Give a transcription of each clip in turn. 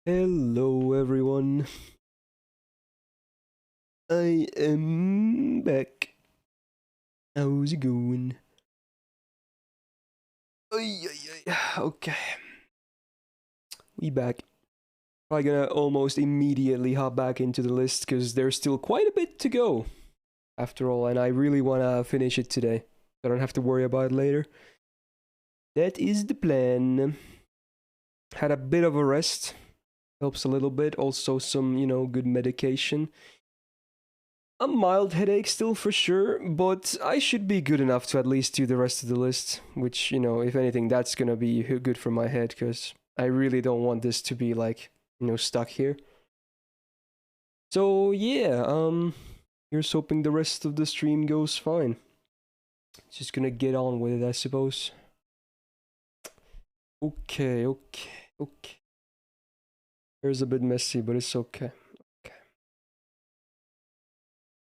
Hello everyone, I am back. How's it going? Ay, ay, ay. Okay, we back. Probably gonna almost immediately hop back into the list because there's still quite a bit to go after all, and I really wanna finish it today. So I don't have to worry about it later. That is the plan. Had a bit of a rest, helps a little bit. Also some, good medication. A mild headache still for sure, but I should be good enough to at least do the rest of the list, which, if anything, that's gonna be good for my head, because I really don't want this to be, like, stuck here. So, yeah, here's hoping the rest of the stream goes fine. Just gonna get on with it, I suppose. Okay. Here's a bit messy, but it's okay.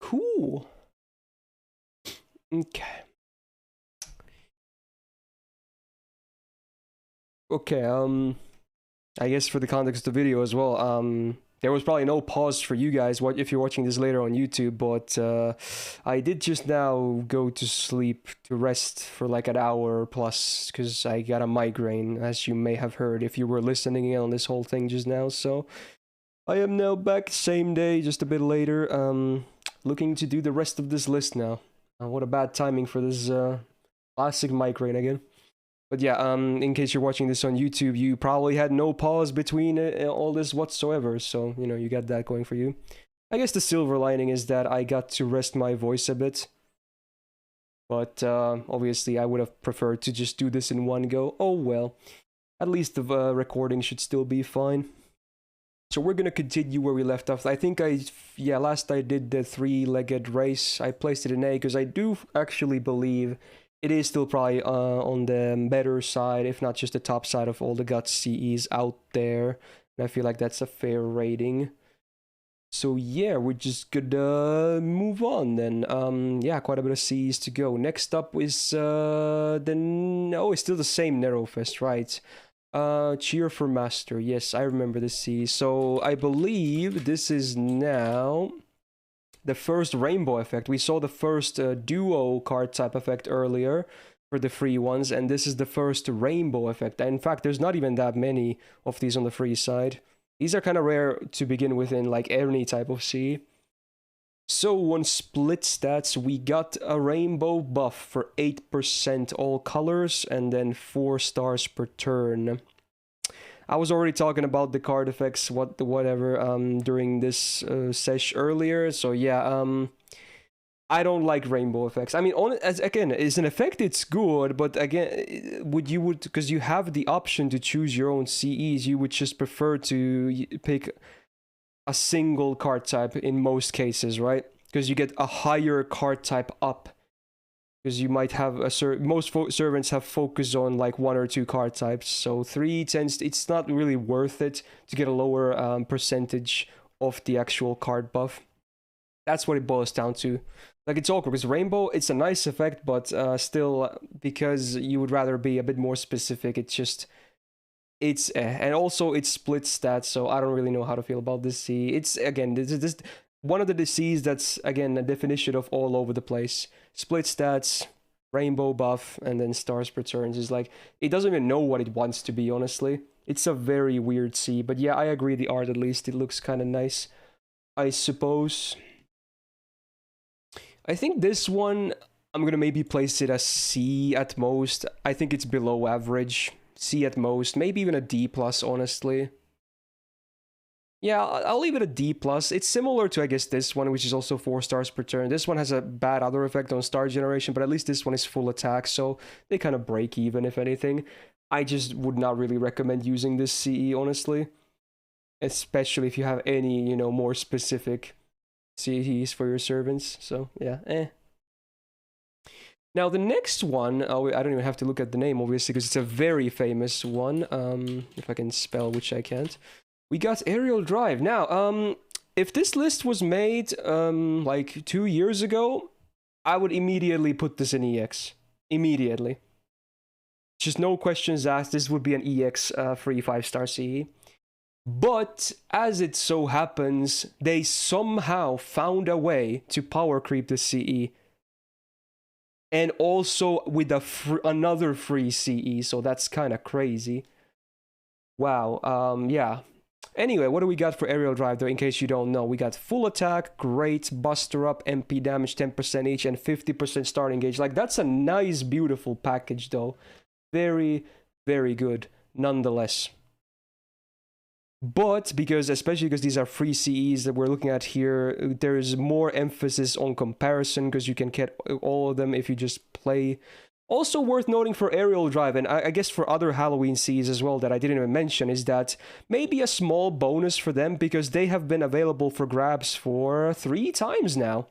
Cool. Okay. I guess for the context of the video as well, there was probably no pause for you guys if you're watching this later on YouTube, but I did just now go to sleep to rest for like an hour plus because I got a migraine, as you may have heard if you were listening in on this whole thing just now. So I am now back, same day, just a bit later, looking to do the rest of this list now. What a bad timing for this classic migraine again. But yeah, in case you're watching this on YouTube, you probably had no pause between all this whatsoever, so, you got that going for you. I guess the silver lining is that I got to rest my voice a bit. But obviously I would have preferred to just do this in one go. Oh well, at least the recording should still be fine. So we're gonna continue where we left off. I think last I did the three-legged race, I placed it in A, because I do actually believe it is still probably on the better side, if not just the top side of all the Guts CEs out there. And I feel like that's a fair rating. So yeah, we're just gonna move on then. Yeah, quite a bit of CEs to go. Next up is it's still the same Nerofest, right? Cheer for Master. Yes, I remember the CE. So I believe this is now the first rainbow effect. We saw the first duo card type effect earlier for the free ones, and this is the first rainbow effect. In fact, there's not even that many of these on the free side. These are kind of rare to begin with in like any type of C. So on split stats, we got a rainbow buff for 8% all colors and then 4 stars per turn. I was already talking about the card effects, whatever, during this sesh earlier. So yeah, I don't like rainbow effects. I mean, as an effect, it's good, but again, because you have the option to choose your own CEs, you would just prefer to pick a single card type in most cases, right? Because you get a higher card type up. Because you might have most servants have focus on like 1 or 2 card types, so 3 it's not really worth it to get a lower percentage of the actual card buff. That's what it boils down to. Like, it's awkward because rainbow, it's a nice effect, but still, because you would rather be a bit more specific, and also it's split stats, so I don't really know how to feel about this C. It's, again, this one of the Cs that's, again, a definition of all over the place. Split stats, rainbow buff, and then stars per turns is like, it doesn't even know what it wants to be, honestly. It's a very weird C, but yeah, I agree, the art, at least, it looks kind of nice, I suppose. I think this one, I'm gonna maybe place it as C at most. I think it's below average. C at most, maybe even a D+, honestly. Yeah, I'll leave it a D+. It's similar to, I guess, this one, which is also 4 stars per turn. This one has a bad other effect on star generation, but at least this one is full attack, so they kind of break even, if anything. I just would not really recommend using this CE, honestly. Especially if you have any, more specific CEs for your servants. So, yeah, Now, the next one, I don't even have to look at the name, obviously, because it's a very famous one. If I can spell, which I can't. We got Aerial Drive. Now, if this list was made, like 2 years ago, I would immediately put this in EX. Immediately. Just no questions asked. This would be an EX free 5-star CE. But as it so happens, they somehow found a way to power creep the CE. And also with another free CE, so that's kind of crazy. Wow, yeah. Anyway, what do we got for aerial drive though, in case you don't know? We got full attack, great, buster up, MP damage 10% each, and 50% starting gauge. Like, that's a nice, beautiful package though. Very, very good, nonetheless. But especially because these are free CEs that we're looking at here, there's more emphasis on comparison because you can get all of them if you just play. Also worth noting for aerial drive, and I guess for other Halloween CEs as well that I didn't even mention, is that maybe a small bonus for them because they have been available for grabs for 3 times now.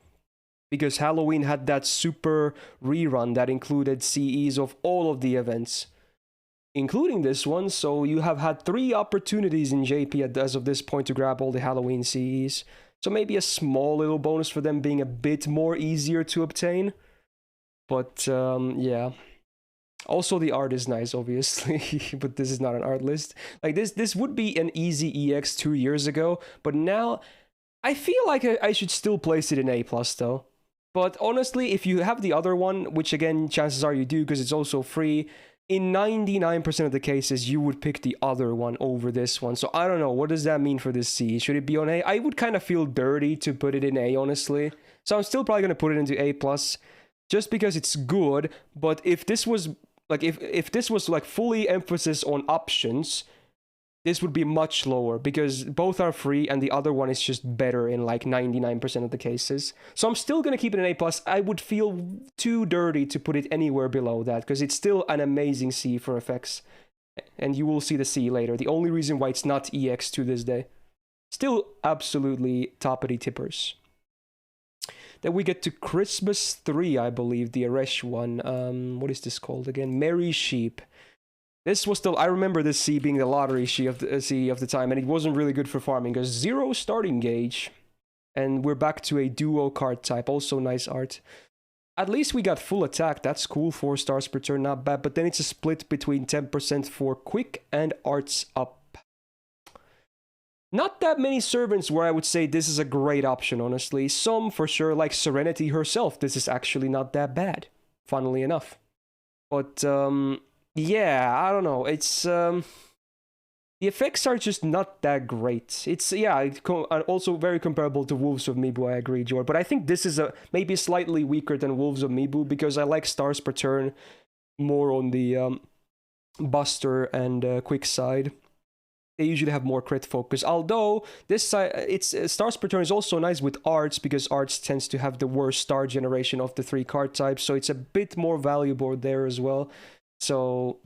Because Halloween had that super rerun that included CEs of all of the events, including this one, so you have had 3 opportunities in JP as of this point to grab all the Halloween CEs. So maybe a small little bonus for them being a bit more easier to obtain. But yeah. Also the art is nice, obviously, but this is not an art list. Like this would be an easy EX 2 years ago, but now I feel like I should still place it in A+ though. But honestly, if you have the other one, which again, chances are you do because it's also free, in 99% of the cases, you would pick the other one over this one. So I don't know, what does that mean for this C? Should it be on A? I would kind of feel dirty to put it in A, honestly. So I'm still probably going to put it into A+, just because it's good. But if this was, like, if this was, like, fully emphasis on options, this would be much lower, because both are free and the other one is just better in, like, 99% of the cases. So I'm still going to keep it in A+. I would feel too dirty to put it anywhere below that, because it's still an amazing C for effects. And you will see the C later. The only reason why it's not EX to this day. Still absolutely toppity tippers. Then we get to Christmas 3, I believe, the Aresh one. What is this called again? Merry Sheep. This was still, I remember this C being the lottery C of the time, and it wasn't really good for farming because 0 starting gauge. And we're back to a duo card type, also nice art. At least we got full attack, that's cool, 4 stars per turn, not bad. But then it's a split between 10% for quick and arts up. Not that many servants where I would say this is a great option, honestly. Some for sure, like Serenity herself, this is actually not that bad, funnily enough. But, yeah, I don't know. It's the effects are just not that great. It's also very comparable to Wolves of Mibu. I agree, Jord. But I think this is maybe slightly weaker than Wolves of Mibu because I like stars per turn more on the Buster and Quick side. They usually have more crit focus. Although this side, it's stars per turn is also nice with arts because arts tends to have the worst star generation of the 3 card types, so it's a bit more valuable there as well. So,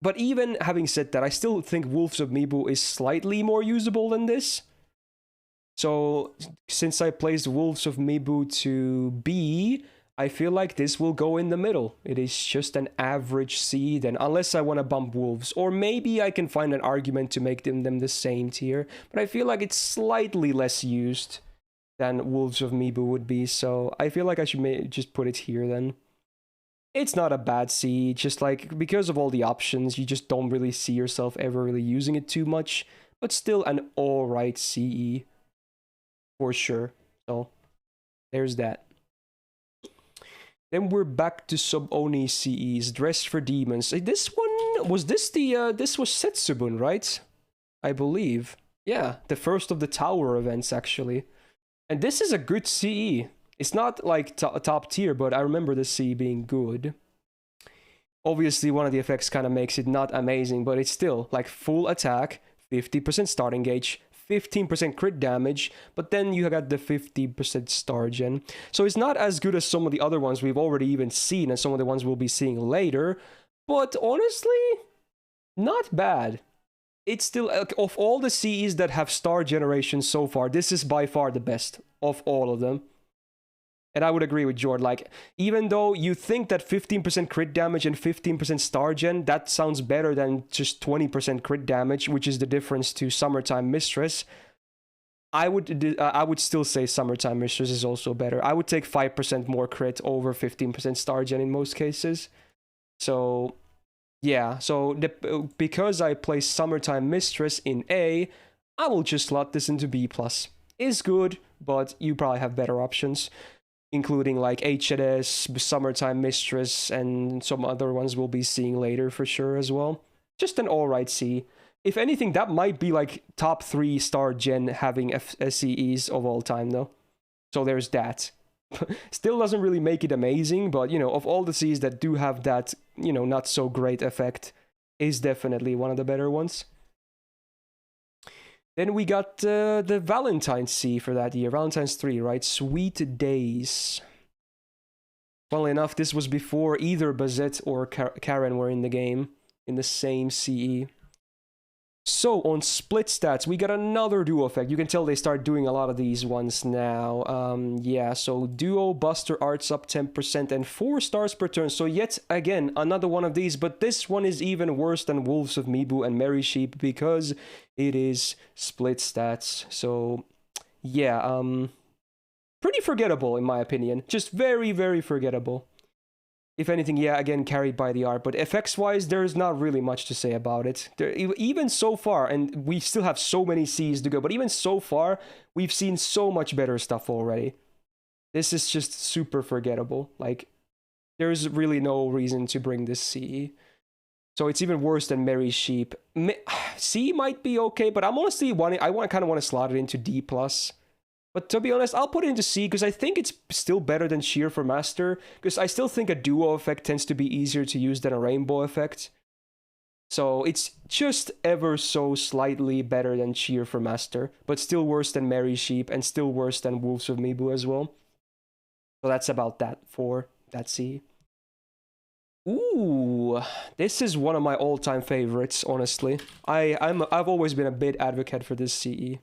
but even having said that, I still think Wolves of Mibu is slightly more usable than this. So, since I placed Wolves of Mibu to B, I feel like this will go in the middle. It is just an average C then, unless I want to bump Wolves. Or maybe I can find an argument to make them the same tier. But I feel like it's slightly less used than Wolves of Mibu would be. So, I feel like I should just put it here then. It's not a bad C, just like because of all the options, you just don't really see yourself ever really using it too much, but still an alright CE for sure. So there's that. Then we're back to Sub-Oni CEs, Dress for Demons. This one, was this this was Setsubun, right? I believe. Yeah, the first of the Tower events actually. And this is a good CE. It's not like top tier, but I remember the C being good. Obviously, one of the effects kind of makes it not amazing, but it's still like full attack, 50% starting gauge, 15% crit damage, but then you got the 50% star gen. So it's not as good as some of the other ones we've already even seen and some of the ones we'll be seeing later, but honestly, not bad. It's still, of all the CEs that have star generation so far, this is by far the best of all of them. And I would agree with Jord, like, even though you think that 15% crit damage and 15% star gen, that sounds better than just 20% crit damage, which is the difference to Summertime Mistress, I would still say Summertime Mistress is also better. I would take 5% more crit over 15% star gen in most cases. So, Yeah, so because I place Summertime Mistress in A, I will just slot this into B+. Is good, but you probably have better options, including like H&S, Summertime Mistress, and some other ones we'll be seeing later for sure as well. Just an alright C. If anything, that might be like top 3 star gen having CEs of all time though. So there's that. Still doesn't really make it amazing, but you know, of all the Cs that do have that, you know, not so great effect, is definitely one of the better ones. Then we got the Valentine's C for that year, Valentine's 3, right? Sweet Days. Funnily enough, this was before either Bazette or Karen were in the game, in the same CE. So, on split stats, we got another duo effect. You can tell they start doing a lot of these ones now. Yeah, so duo Buster Arts up 10% and 4 stars per turn. So yet again, another one of these, but this one is even worse than Wolves of Mibu and Merry Sheep because it is split stats. So, yeah, pretty forgettable in my opinion. Just very, very forgettable. If anything, yeah, again, carried by the art. But effects-wise, there's not really much to say about it. Even so far, and we still have so many Cs to go, but even so far, we've seen so much better stuff already. This is just super forgettable. Like, there's really no reason to bring this C. So it's even worse than Merry Sheep. C might be okay, but I'm honestly kind of want to slot it into D+. But to be honest, I'll put it into C because I think it's still better than Cheer for Master, because I still think a duo effect tends to be easier to use than a rainbow effect. So it's just ever so slightly better than Cheer for Master, but still worse than Merry Sheep and still worse than Wolves of Mibu as well. So that's about that for that C. Ooh, this is one of my all-time favorites, honestly. I've always been a big advocate for this CE.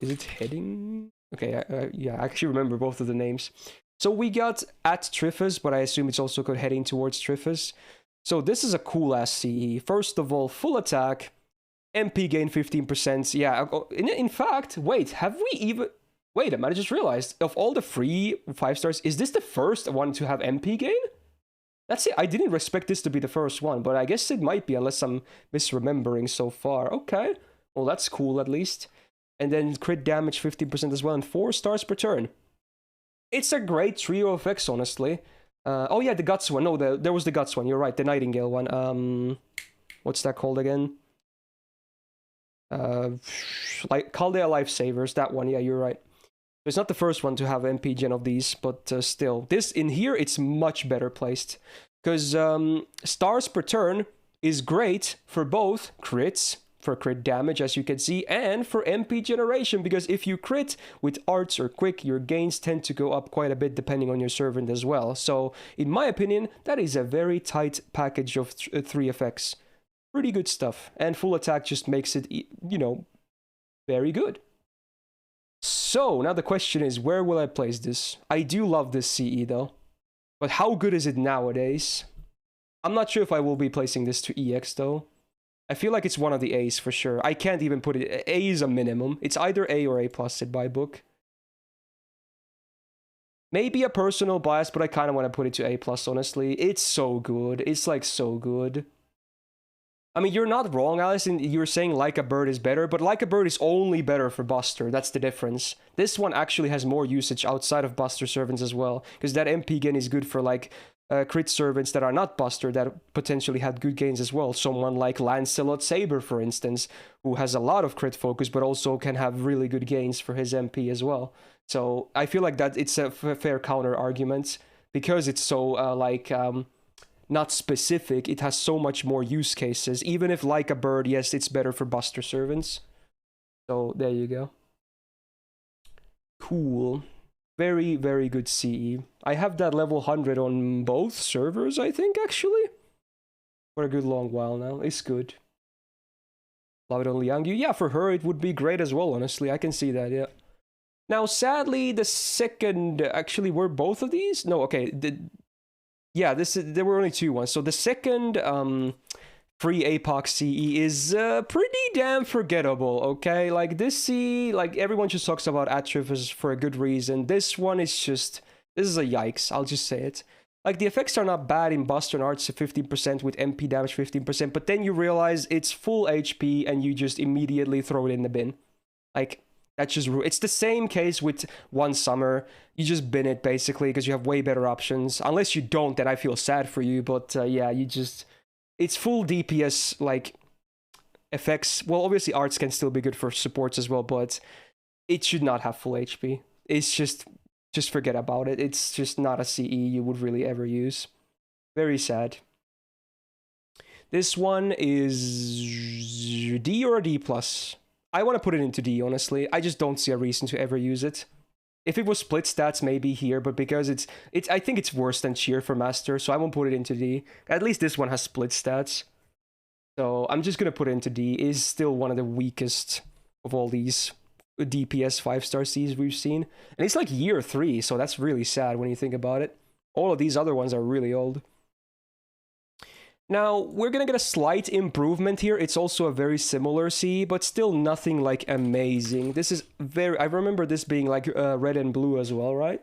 Is it heading? Okay, yeah, I actually remember both of the names. So we got at Triffus, but I assume it's also called heading towards Triffus. So this is a cool-ass CE. First of all, full attack, MP gain 15%. Yeah, in fact, wait, have we even... Wait a minute, I just realized, of all the free 5 stars, is this the first one to have MP gain? That's it, I didn't expect this to be the first one, but I guess it might be, unless I'm misremembering so far. Okay, well that's cool at least. And then crit damage 15% as well, and 4 stars per turn. It's a great trio of effects, honestly. Oh yeah, the Guts one. No, there was the Guts one. You're right, the Nightingale one. What's that called again? Like Chaldea Lifesavers. That one. Yeah, you're right. It's not the first one to have MP gen of these, but still, this in here it's much better placed because stars per turn is great for both crits. For crit damage, as you can see, and for MP generation, because if you crit with arts or quick, your gains tend to go up quite a bit depending on your servant as well. So, in my opinion, that is a very tight package of 3 effects. Pretty good stuff. And full attack just makes it, you know, very good. So, now the question is, where will I place this? I do love this CE though. But how good is it nowadays? I'm not sure if I will be placing this to EX though. I feel like it's one of the A's for sure. I can't even put it... A is a minimum. It's either A or A+, said by book. Maybe a personal bias, but I kind of want to put it to A+, honestly. It's so good. It's, like, so good. I mean, you're not wrong, Allison. You're saying Like a Bird is better, but Like a Bird is only better for Buster. That's the difference. This one actually has more usage outside of Buster servants as well, because that MP gain is good for, like... crit servants that are not Buster that potentially had good gains as well. Someone like Lancelot Saber, for instance, who has a lot of crit focus, but also can have really good gains for his MP as well. So I feel like that it's a fair counter argument because it's so not specific. It has so much more use cases. Even if Like a Bird, yes, it's better for Buster servants. So there you go. Cool. Very, very good CE. I have that level 100 on both servers, I think, actually. For a good long while now. It's good. Love it on Liangyu. Yeah, for her, it would be great as well, honestly. I can see that, yeah. Now, sadly, the second... Actually, were both of these? No, okay. Yeah, there were only 2 ones. So the second... free APOC CE is pretty damn forgettable, okay? Like, this CE, like, everyone just talks about Atrifus for a good reason. This one is just... This is a yikes, I'll just say it. Like, the effects are not bad in Buster and Arts 15% with MP damage 15%, but then you realize it's full HP and you just immediately throw it in the bin. Like, that's just... It's the same case with One Summer. You just bin it, basically, because you have way better options. Unless you don't, then I feel sad for you, but yeah, you just... It's full DPS, like, effects. Well, obviously, Arts can still be good for supports as well, but it should not have full HP. It's just forget about it. It's just not a CE you would really ever use. Very sad. This one is D or a D+. I want to put it into D, honestly. I just don't see a reason to ever use it. If it was split stats, maybe here, but because it's I think it's worse than Cheer for Master, so I won't put it into D. At least this one has split stats. So I'm just gonna put it into D. It is still one of the weakest of all these DPS 5-star Cs we've seen. And it's like year 3, so that's really sad when you think about it. All of these other ones are really old. Now, we're gonna get a slight improvement here. It's also a very similar C, but still nothing like amazing. This is very... I remember this being like red and blue as well, right?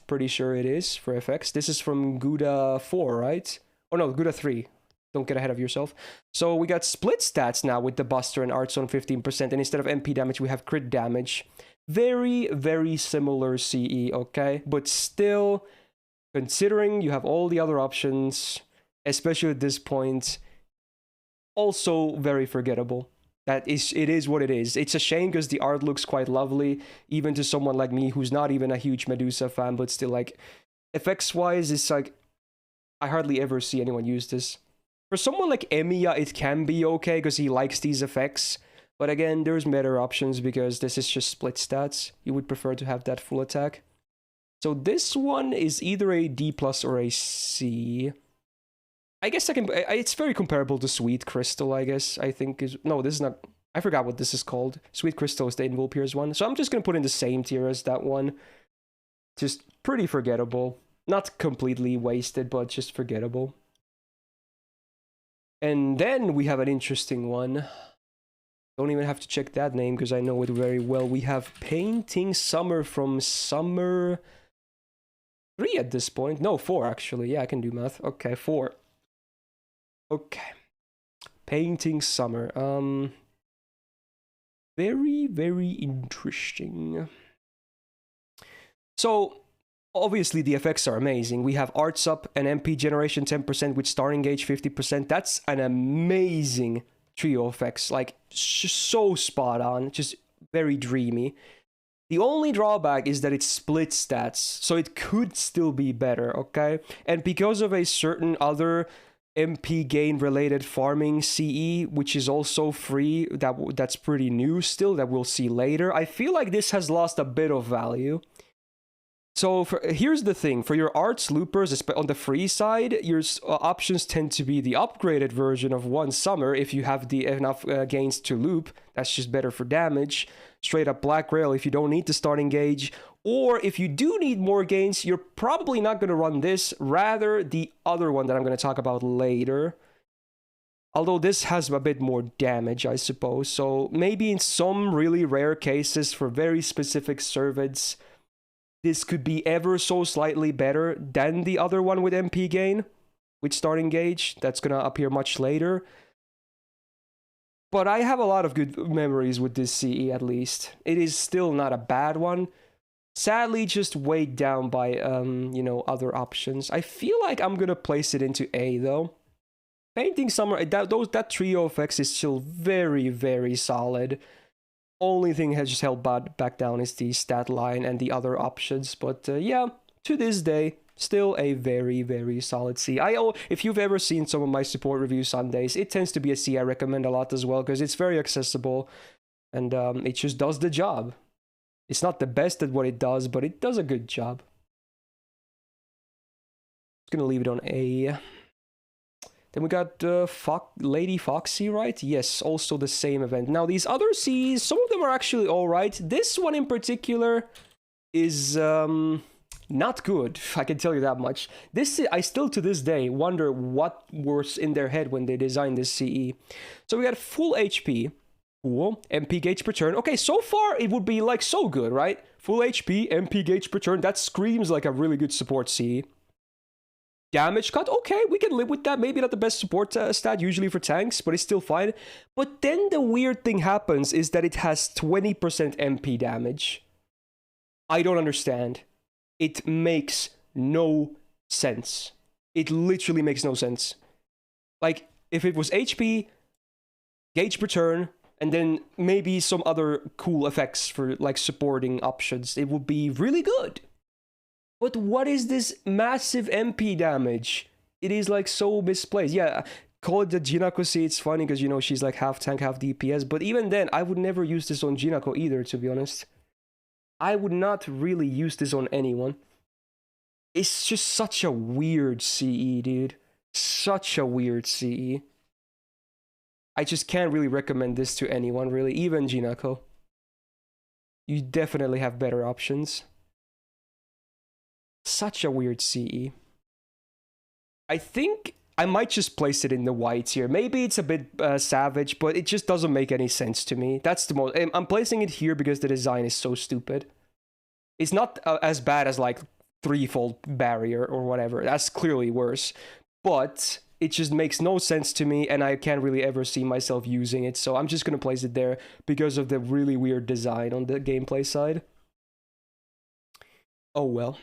Pretty sure it is for FX. This is from Gouda 4, right? Oh no, Gouda 3. Don't get ahead of yourself. So we got split stats now with the Buster and Arts on 15%, and instead of MP damage, we have crit damage. Very, very similar CE, okay? But still, considering you have all the other options, especially at this point, also very forgettable. It is what it is. It's a shame because the art looks quite lovely, even to someone like me who's not even a huge Medusa fan, but still, like, effects-wise, it's like, I hardly ever see anyone use this. For someone like Emiya, it can be okay because he likes these effects. But again, there's better options because this is just split stats. You would prefer to have that full attack. So this one is either a D+ or a C. I guess it's very comparable to Sweet Crystal, I guess. I think is... No, this is not... I forgot what this is called. Sweet Crystal is the Invulpier's one. So I'm just going to put in the same tier as that one. Just pretty forgettable. Not completely wasted, but just forgettable. And then we have an interesting one. Don't even have to check that name because I know it very well. We have Painting Summer from Summer 3 at this point. No, 4 actually. Yeah, I can do math. Okay, 4. Okay. Painting Summer. Very, very interesting. So... Obviously, the effects are amazing. We have Arts up and MP generation 10% with Star Engage 50%. That's an amazing trio effects. Like, just so spot on. Just very dreamy. The only drawback is that it's split stats. So it could still be better, okay? And because of a certain other MP gain related farming CE, which is also free, that's pretty new still, that we'll see later, I feel like this has lost a bit of value. So here's the thing, for your arts loopers, on the free side, your options tend to be the upgraded version of One Summer if you have enough gains to loop. That's just better for damage. Straight up Black Rail if you don't need the starting gauge. Or if you do need more gains, you're probably not going to run this, rather the other one that I'm going to talk about later. Although this has a bit more damage, I suppose. So maybe in some really rare cases for very specific servants, this could be ever so slightly better than the other one with MP gain, with starting gauge. That's gonna appear much later. But I have a lot of good memories with this CE, at least. It is still not a bad one. Sadly, just weighed down by, you know, other options. I feel like I'm gonna place it into A, though. Painting Summer, that trio effects is still very, very solid. Only thing has just held back down is the stat line and the other options. But yeah, to this day, still a very, very solid C. If you've ever seen some of my support review Sundays, it tends to be a C I recommend a lot as well because it's very accessible and it just does the job. It's not the best at what it does, but it does a good job. Just gonna leave it on A. Then we got Lady Foxy, right? Yes, also the same event. Now, these other Cs, some of them are actually alright. This one in particular is not good, I can tell you that much. I still to this day wonder what was in their head when they designed this CE. So we got full HP, cool, MP gauge per turn. Okay, so far it would be like so good, right? Full HP, MP gauge per turn, that screams like a really good support CE. Damage cut, okay, we can live with that. Maybe not the best support stat usually for tanks, but it's still fine. But then the weird thing happens is that it has 20% MP damage. I don't understand. It makes no sense. It literally makes no sense. Like, if it was HP, gauge per turn, and then maybe some other cool effects for like supporting options, it would be really good. But what is this massive MP damage? It is like so misplaced. Yeah, call it the Jinako C. It's funny because, you know, she's like half tank, half DPS. But even then, I would never use this on Jinako either, to be honest. I would not really use this on anyone. It's just such a weird CE, dude. Such a weird CE. I just can't really recommend this to anyone, really. Even Jinako. You definitely have better options. Such a weird CE. I think I might just place it in the whites here. Maybe it's a bit savage, but it just doesn't make any sense to me. That's the most... I'm placing it here because the design is so stupid. It's not as bad as like threefold barrier or whatever. That's clearly worse. But it just makes no sense to me, and I can't really ever see myself using it. So I'm just going to place it there because of the really weird design on the gameplay side. Oh well.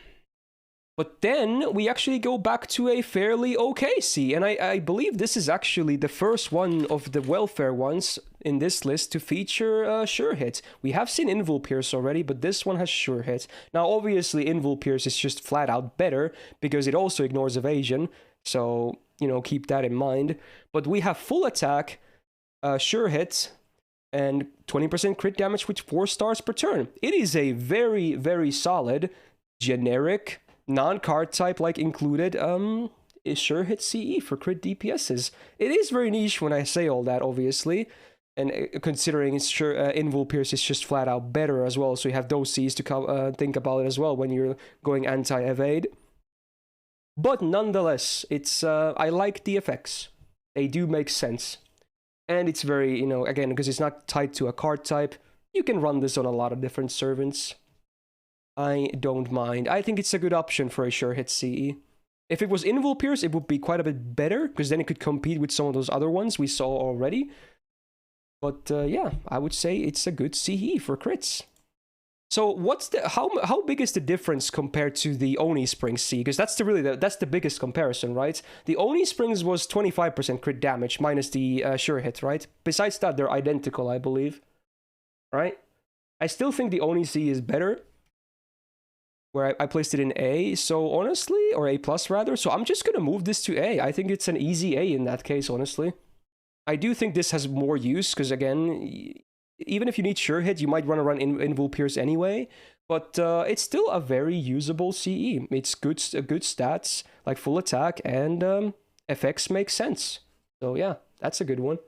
But then we actually go back to a fairly okay C, and I believe this is actually the first one of the welfare ones in this list to feature Sure Hit. We have seen Invul Pierce already, but this one has Sure Hit. Now obviously Invul Pierce is just flat out better because it also ignores evasion, so, you know, keep that in mind. But we have full attack, Sure Hit, and 20% crit damage with 4 stars per turn. It is a very, very solid, generic, non-card type like included is Sure Hit CE for crit DPSs. It is very niche when I say all that, obviously, and considering it's sure Invul Pierce is just flat out better as well, so you have those Cs to think about it as well when you're going anti-evade. But nonetheless, it's I like the effects. They do make sense, and it's very, you know, again, because it's not tied to a card type, you can run this on a lot of different servants. I don't mind. I think it's a good option for a Sure Hit CE. If it was Invul Pierce, it would be quite a bit better, because then it could compete with some of those other ones we saw already. But yeah, I would say it's a good CE for crits. So what's the how big is the difference compared to the Oni Springs C? Because that's that's the biggest comparison, right? The Oni Springs was 25% crit damage minus the Sure Hit, right? Besides that, they're identical, I believe. Right? I still think the Oni C is better, where I placed it in A, so honestly, or A plus rather, so I'm just gonna move this to A. I think it's an easy A in that case, honestly. I do think this has more use, because again, even if you need Sure Hit, you might run Invul Pierce anyway, but it's still a very usable CE. It's good stats, like full attack, and FX makes sense. So yeah, that's a good one.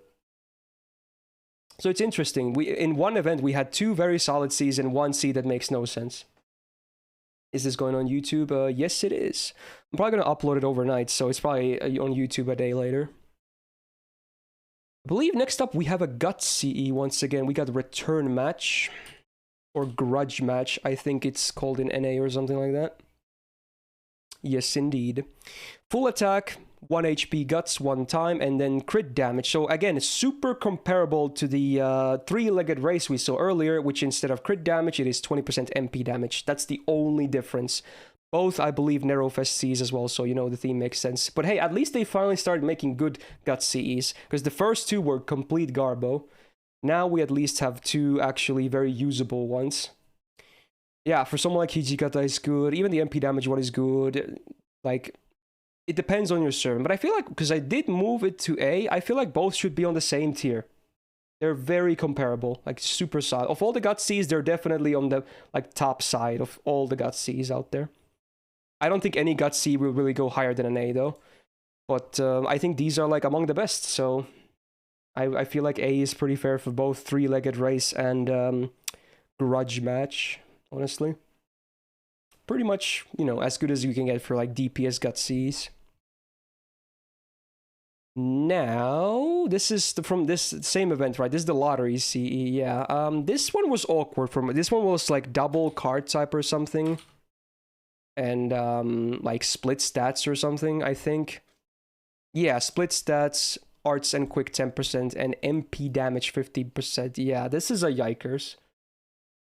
So it's interesting. In one event, we had 2 very solid Cs and 1 C that makes no sense. Is this going on YouTube? Yes, it is. I'm probably going to upload it overnight, so it's probably on YouTube a day later. I believe next up we have a Gut CE once again. We got Return Match, or Grudge Match. I think it's called in NA or something like that. Yes, indeed. Full attack, 1 HP guts 1 time, and then crit damage. So again, it's super comparable to the 3-legged race we saw earlier, which instead of crit damage, it is 20% MP damage. That's the only difference. Both, I believe, Narrowfest Cs as well, so you know the theme makes sense. But hey, at least they finally started making good gut CEs, because the first 2 were complete garbo. Now we at least have 2 actually very usable ones. Yeah, for someone like Hijikata is good. Even the MP damage one is good. Like, it depends on your server. But I feel like, because I did move it to A, I feel like both should be on the same tier. They're very comparable, like super solid. Of all the gut Cs, they're definitely on the like top side of all the gut Cs out there. I don't think any gut C will really go higher than an A though. But I think these are like among the best. So I feel like A is pretty fair for both 3-legged race and Grudge Match, honestly. Pretty much, you know, as good as you can get for like DPS gut Cs. Now, this is from this same event, right? This is the lottery CE, yeah. This one was awkward for me. This one was like double card type or something. and like split stats or something, I think. Yeah, split stats, arts and quick 10%, and MP damage 15%. Yeah, this is a yikers.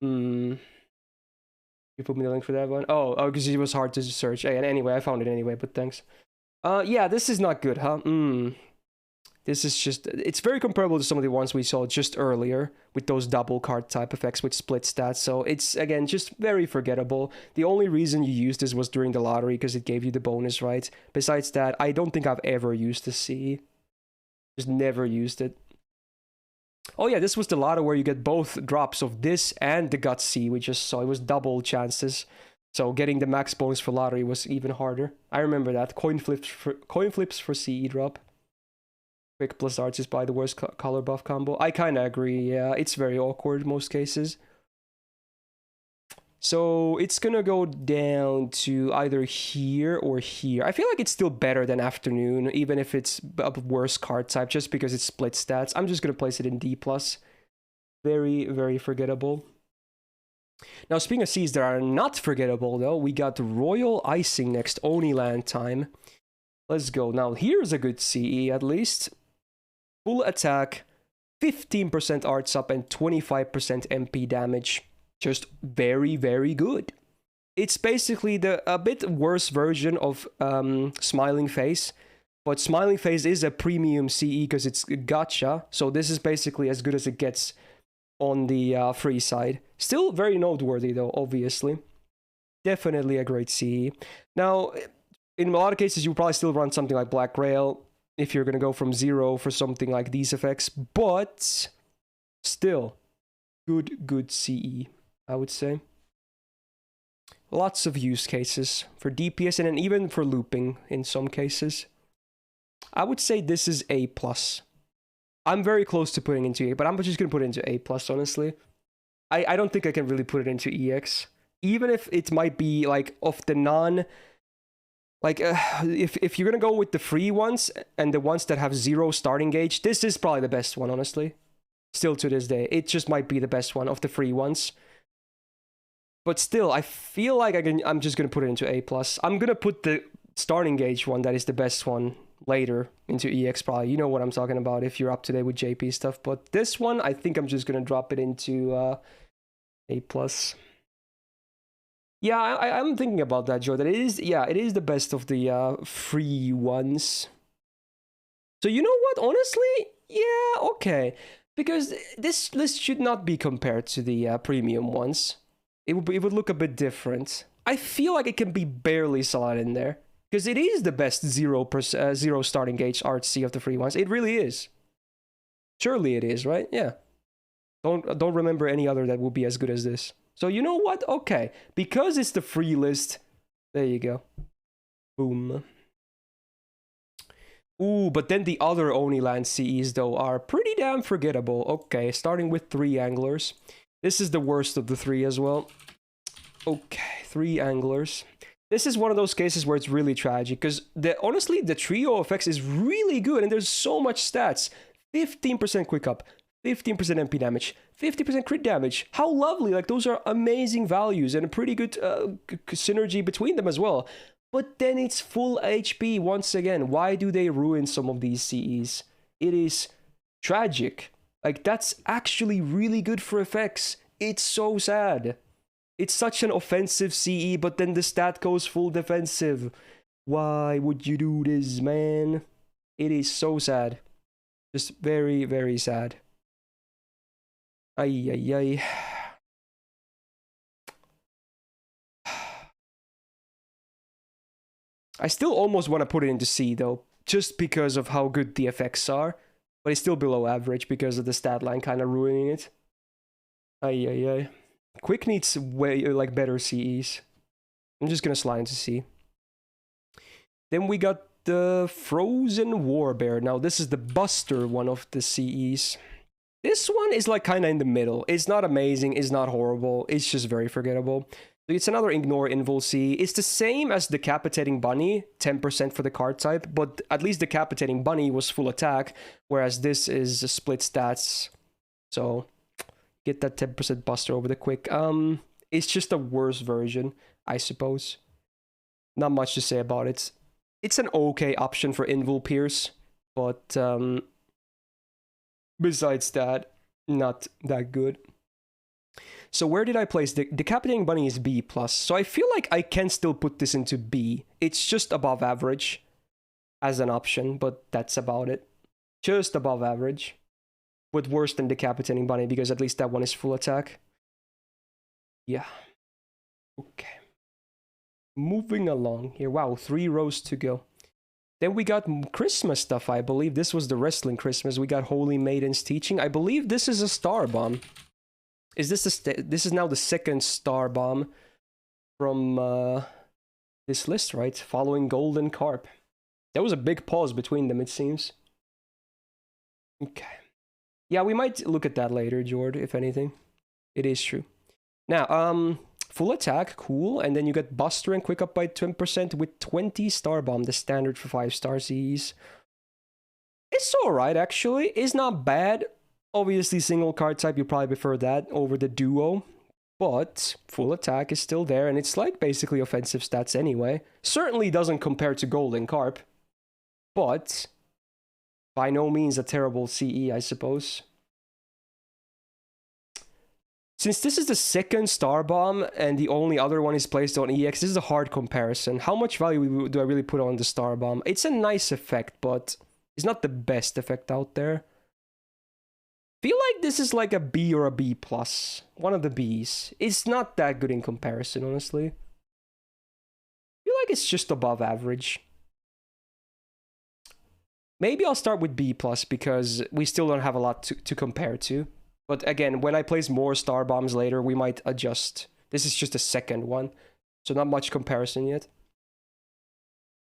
You put me the link for that one? Oh, because it was hard to search. Hey, and anyway, I found it anyway, but thanks. Yeah, this is not good, huh? This is just, it's very comparable to some of the ones we saw just earlier with those double card type effects with split stats. So it's, again, just very forgettable. The only reason you used this was during the lottery because it gave you the bonus, right? Besides that, I don't think I've ever used the C. Just never used it. Oh yeah, this was the lotto where you get both drops of this and the gut C we just saw. It was double chances. So getting the max bonus for lottery was even harder. I remember that. Coin flips for CE drop. Quick plus arts is by the worst color buff combo. I kind of agree, yeah. It's very awkward in most cases. So it's gonna go down to either here or here. I feel like it's still better than afternoon, even if it's a worse card type, just because it's split stats. I'm just gonna place it in D+. Very, very forgettable. Now, speaking of Cs that are not forgettable, though, we got Royal Icing next, Oniland time. Let's go. Now, here's a good CE, at least. Full attack, 15% arts up, and 25% MP damage. Just very, very good. It's basically a bit worse version of Smiling Face. But Smiling Face is a premium CE because it's gacha. So this is basically as good as it gets on the free side. Still very noteworthy, though, obviously. Definitely a great CE. Now, in a lot of cases, you'll probably still run something like Black Grail if you're going to go from 0 for something like these effects. But still, good CE, I would say. Lots of use cases for DPS and then even for looping in some cases. I would say this is A+. I'm very close to putting into A, but I'm just going to put it into A+, honestly. I don't think I can really put it into EX. Even if it might be, like, of the non... Like, if you're going to go with the free ones and the ones that have 0 starting gauge, this is probably the best one, honestly. Still to this day. It just might be the best one of the free ones. But still, I feel like I'm just going to put it into A+. I'm going to put the starting gauge one that is the best one later into EX probably. You know what I'm talking about if you're up to date with JP stuff. But this one, I think I'm just going to drop it into A+. Yeah, I'm thinking about that, Joe. That it is, yeah, it is the best of the free ones. So you know what? Honestly, yeah, okay. Because this list should not be compared to the premium ones. It would look a bit different. I feel like it can be barely slotted in there. Because it is the best 0 starting gauge RC of the free ones. It really is. Surely it is, right? Yeah. Don't remember any other that would be as good as this. So you know what? Okay. Because it's the free list. There you go. Boom. Ooh, but then the other Oniland CEs, though, are pretty damn forgettable. Okay, starting with 3 anglers. This is the worst of the 3 as well. Okay, 3 anglers. This is one of those cases where it's really tragic, because honestly, the trio effects is really good, and there's so much stats. 15% quick up, 15% MP damage, 50% crit damage. How lovely, like those are amazing values, and a pretty good synergy between them as well. But then it's full HP once again. Why do they ruin some of these CEs? It is tragic. Like, that's actually really good for effects. It's so sad. It's such an offensive CE, but then the stat goes full defensive. Why would you do this, man? It is so sad. Just very, very sad. Ay, ay, ay. I still almost want to put it into C, though, just because of how good the effects are. But it's still below average because of the stat line kind of ruining it. Ay, ay, ay. Quick needs way, like, better CEs. I'm just gonna slide into C. Then we got the Frozen Warbear. Now, this is the Buster one of the CEs. This one is, like, kind of in the middle. It's not amazing, it's not horrible, it's just very forgettable. It's another Ignore Invul C. It's the same as Decapitating Bunny, 10% for the card type, but at least Decapitating Bunny was full attack, whereas this is split stats. So, get that 10% Buster over the quick. It's just a worse version, I suppose. Not much to say about it. It's an okay option for Invul Pierce, but besides that, not that good. So where did I place the Decapitating Bunny is B+. So I feel like I can still put this into B. It's just above average as an option, but that's about it. Just above average. But worse than Decapitating Bunny, because at least that one is full attack. Yeah. Okay. Moving along here. Wow, 3 rows to go. Then we got Christmas stuff, I believe. This was the Wrestling Christmas. We got Holy Maiden's Teaching. I believe this is a Star Bomb. Is this this is now the second Star Bomb from this list, right? Following Golden Carp. There was a big pause between them, it seems. Okay. Yeah, we might look at that later, Jord, if anything. It is true. Now, full attack, cool. And then you get Buster and Quick Up by 10% with 20 Star Bomb, the standard for 5-star CEs. It's alright, actually. It's not bad. Obviously, single card type, you probably prefer that over the duo. But full attack is still there, and it's like basically offensive stats anyway. Certainly doesn't compare to Golden Carp. But by no means a terrible CE, I suppose. Since this is the second Star Bomb and the only other one is placed on EX, this is a hard comparison. How much value do I really put on the Star Bomb? It's a nice effect, but it's not the best effect out there. Feel like this is like a B or a B+. One of the Bs. It's not that good in comparison, honestly. Feel like it's just above average. Maybe I'll start with B+, because we still don't have a lot to compare to. But again, when I place more Star Bombs later, we might adjust. This is just the second one, so not much comparison yet.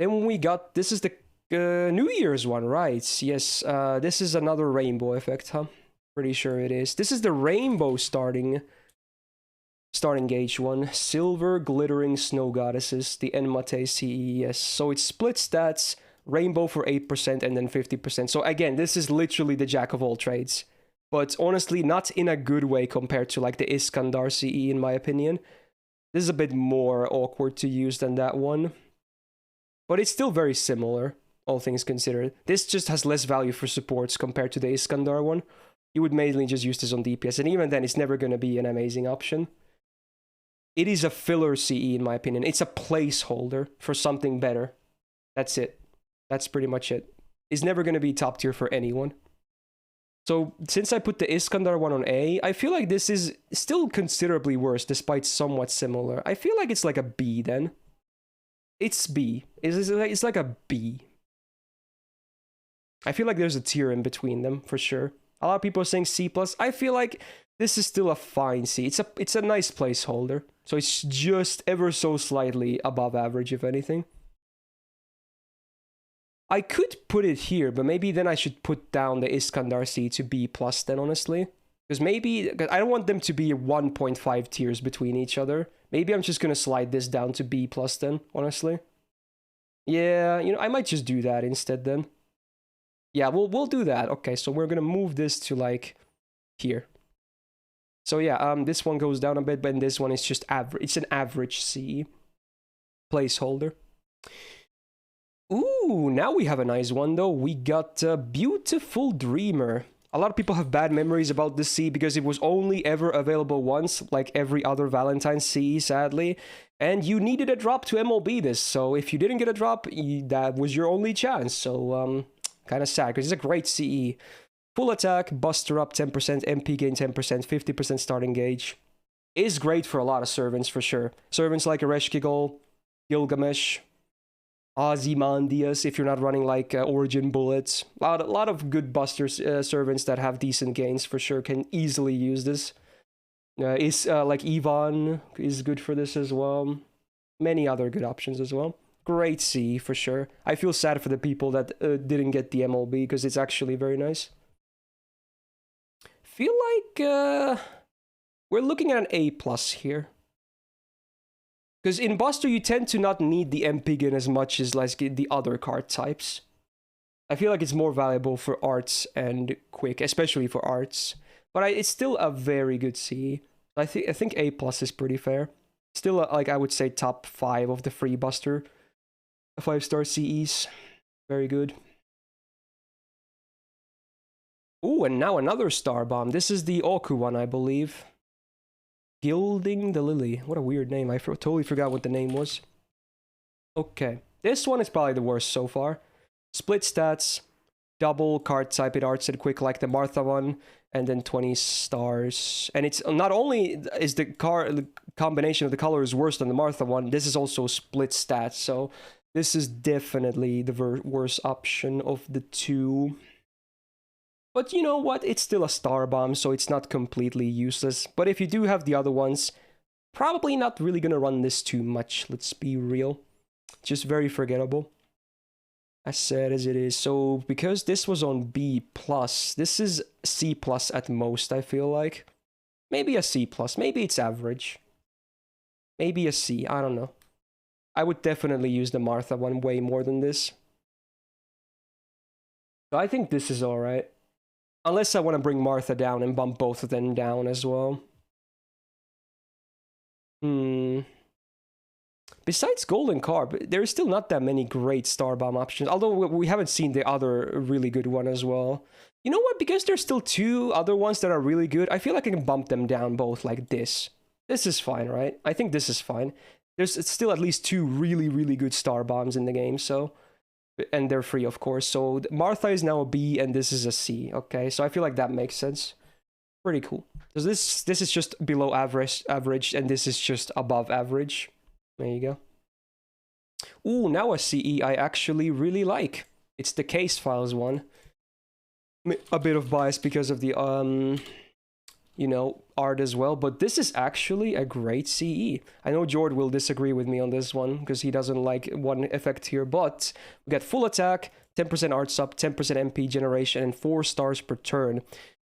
Then we got, this is the New Year's one, right? Yes, this is another rainbow effect, huh? Pretty sure it is. This is the rainbow starting gauge one. Silver Glittering Snow Goddesses, the Enmate CES. So it's split stats, rainbow for 8% and then 50%. So again, this is literally the jack of all trades. But honestly, not in a good way compared to like the Iskandar CE in my opinion. This is a bit more awkward to use than that one. But it's still very similar, all things considered. This just has less value for supports compared to the Iskandar one. You would mainly just use this on DPS, and even then, it's never going to be an amazing option. It is a filler CE, in my opinion. It's a placeholder for something better. That's it. That's pretty much it. It's never going to be top tier for anyone. So, since I put the Iskandar one on A, I feel like this is still considerably worse, despite somewhat similar. I feel like it's like a B, then. It's B. It's like a B. I feel like there's a tier in between them, for sure. A lot of people are saying C+. I feel like this is still a fine C. It's a nice placeholder. So it's just ever so slightly above average, if anything. I could put it here, but maybe then I should put down the Iskandar C to B+ then, honestly. Because I don't want them to be 1.5 tiers between each other. Maybe I'm just going to slide this down to B+ then, honestly. Yeah, you know, I might just do that instead then. Yeah, we'll do that. Okay, so we're gonna move this to like here. So yeah, this one goes down a bit, but this one is just average. It's an average C placeholder. Ooh, now we have a nice one though. We got Beautiful Dreamer. A lot of people have bad memories about this C because it was only ever available once, like every other Valentine's C, sadly. And you needed a drop to MLB this, so if you didn't get a drop, that was your only chance. So kind of sad, because it's a great CE. Full attack, Buster up 10%, MP gain 10%, 50% starting gauge. Is great for a lot of servants, for sure. Servants like Ereshkigal, Gilgamesh, Ozymandias, if you're not running like Origin Bullets. A lot of good Buster servants that have decent gains, for sure, can easily use this. Like Yvonne is good for this as well. Many other good options as well. Great C, for sure. I feel sad for the people that didn't get the MLB, because it's actually very nice. Feel like we're looking at an A+ here. Because in Buster, you tend to not need the MP as much as like the other card types. I feel like it's more valuable for arts and quick, especially for arts. But it's still a very good C. I think A+ is pretty fair. Still, like, I would say top 5 of the free buster. 5-star CEs. Very good. Ooh, and now another star bomb. This is the Oku one, I believe. Gilding the Lily. What a weird name. I totally forgot what the name was. Okay. This one is probably the worst so far. Split stats, double card type in arts and quick like the Martha one, and then 20 stars. And it's not only is the combination of the colors worse than the Martha one, this is also split stats. So this is definitely the worst option of the two. But you know what? It's still a star bomb, so it's not completely useless. But if you do have the other ones, probably not really gonna run this too much. Let's be real. Just very forgettable. As sad as it is. So because this was on B+, this is C+ at most, I feel like. Maybe a C+, maybe it's average. Maybe a C, I don't know. I would definitely use the Martha one way more than this. So I think this is alright. Unless I want to bring Martha down and bump both of them down as well. Besides Golden Carp, there's still not that many great Star Bomb options. Although we haven't seen the other really good one as well. You know what? Because there's still 2 other ones that are really good, I feel like I can bump them down both like this. This is fine, right? I think this is fine. There's still at least 2 really, really good Star Bombs in the game, so... And they're free, of course. So Martha is now a B, and this is a C. Okay, so I feel like that makes sense. Pretty cool. So this is just below average, and this is just above average. There you go. Ooh, now a CE I actually really like. It's the Case Files one. A bit of bias because of the you know, art as well, but this is actually a great CE. I know Jord will disagree with me on this one because he doesn't like one effect here, but we get full attack, 10% art sub, 10% MP generation, and 4 stars per turn.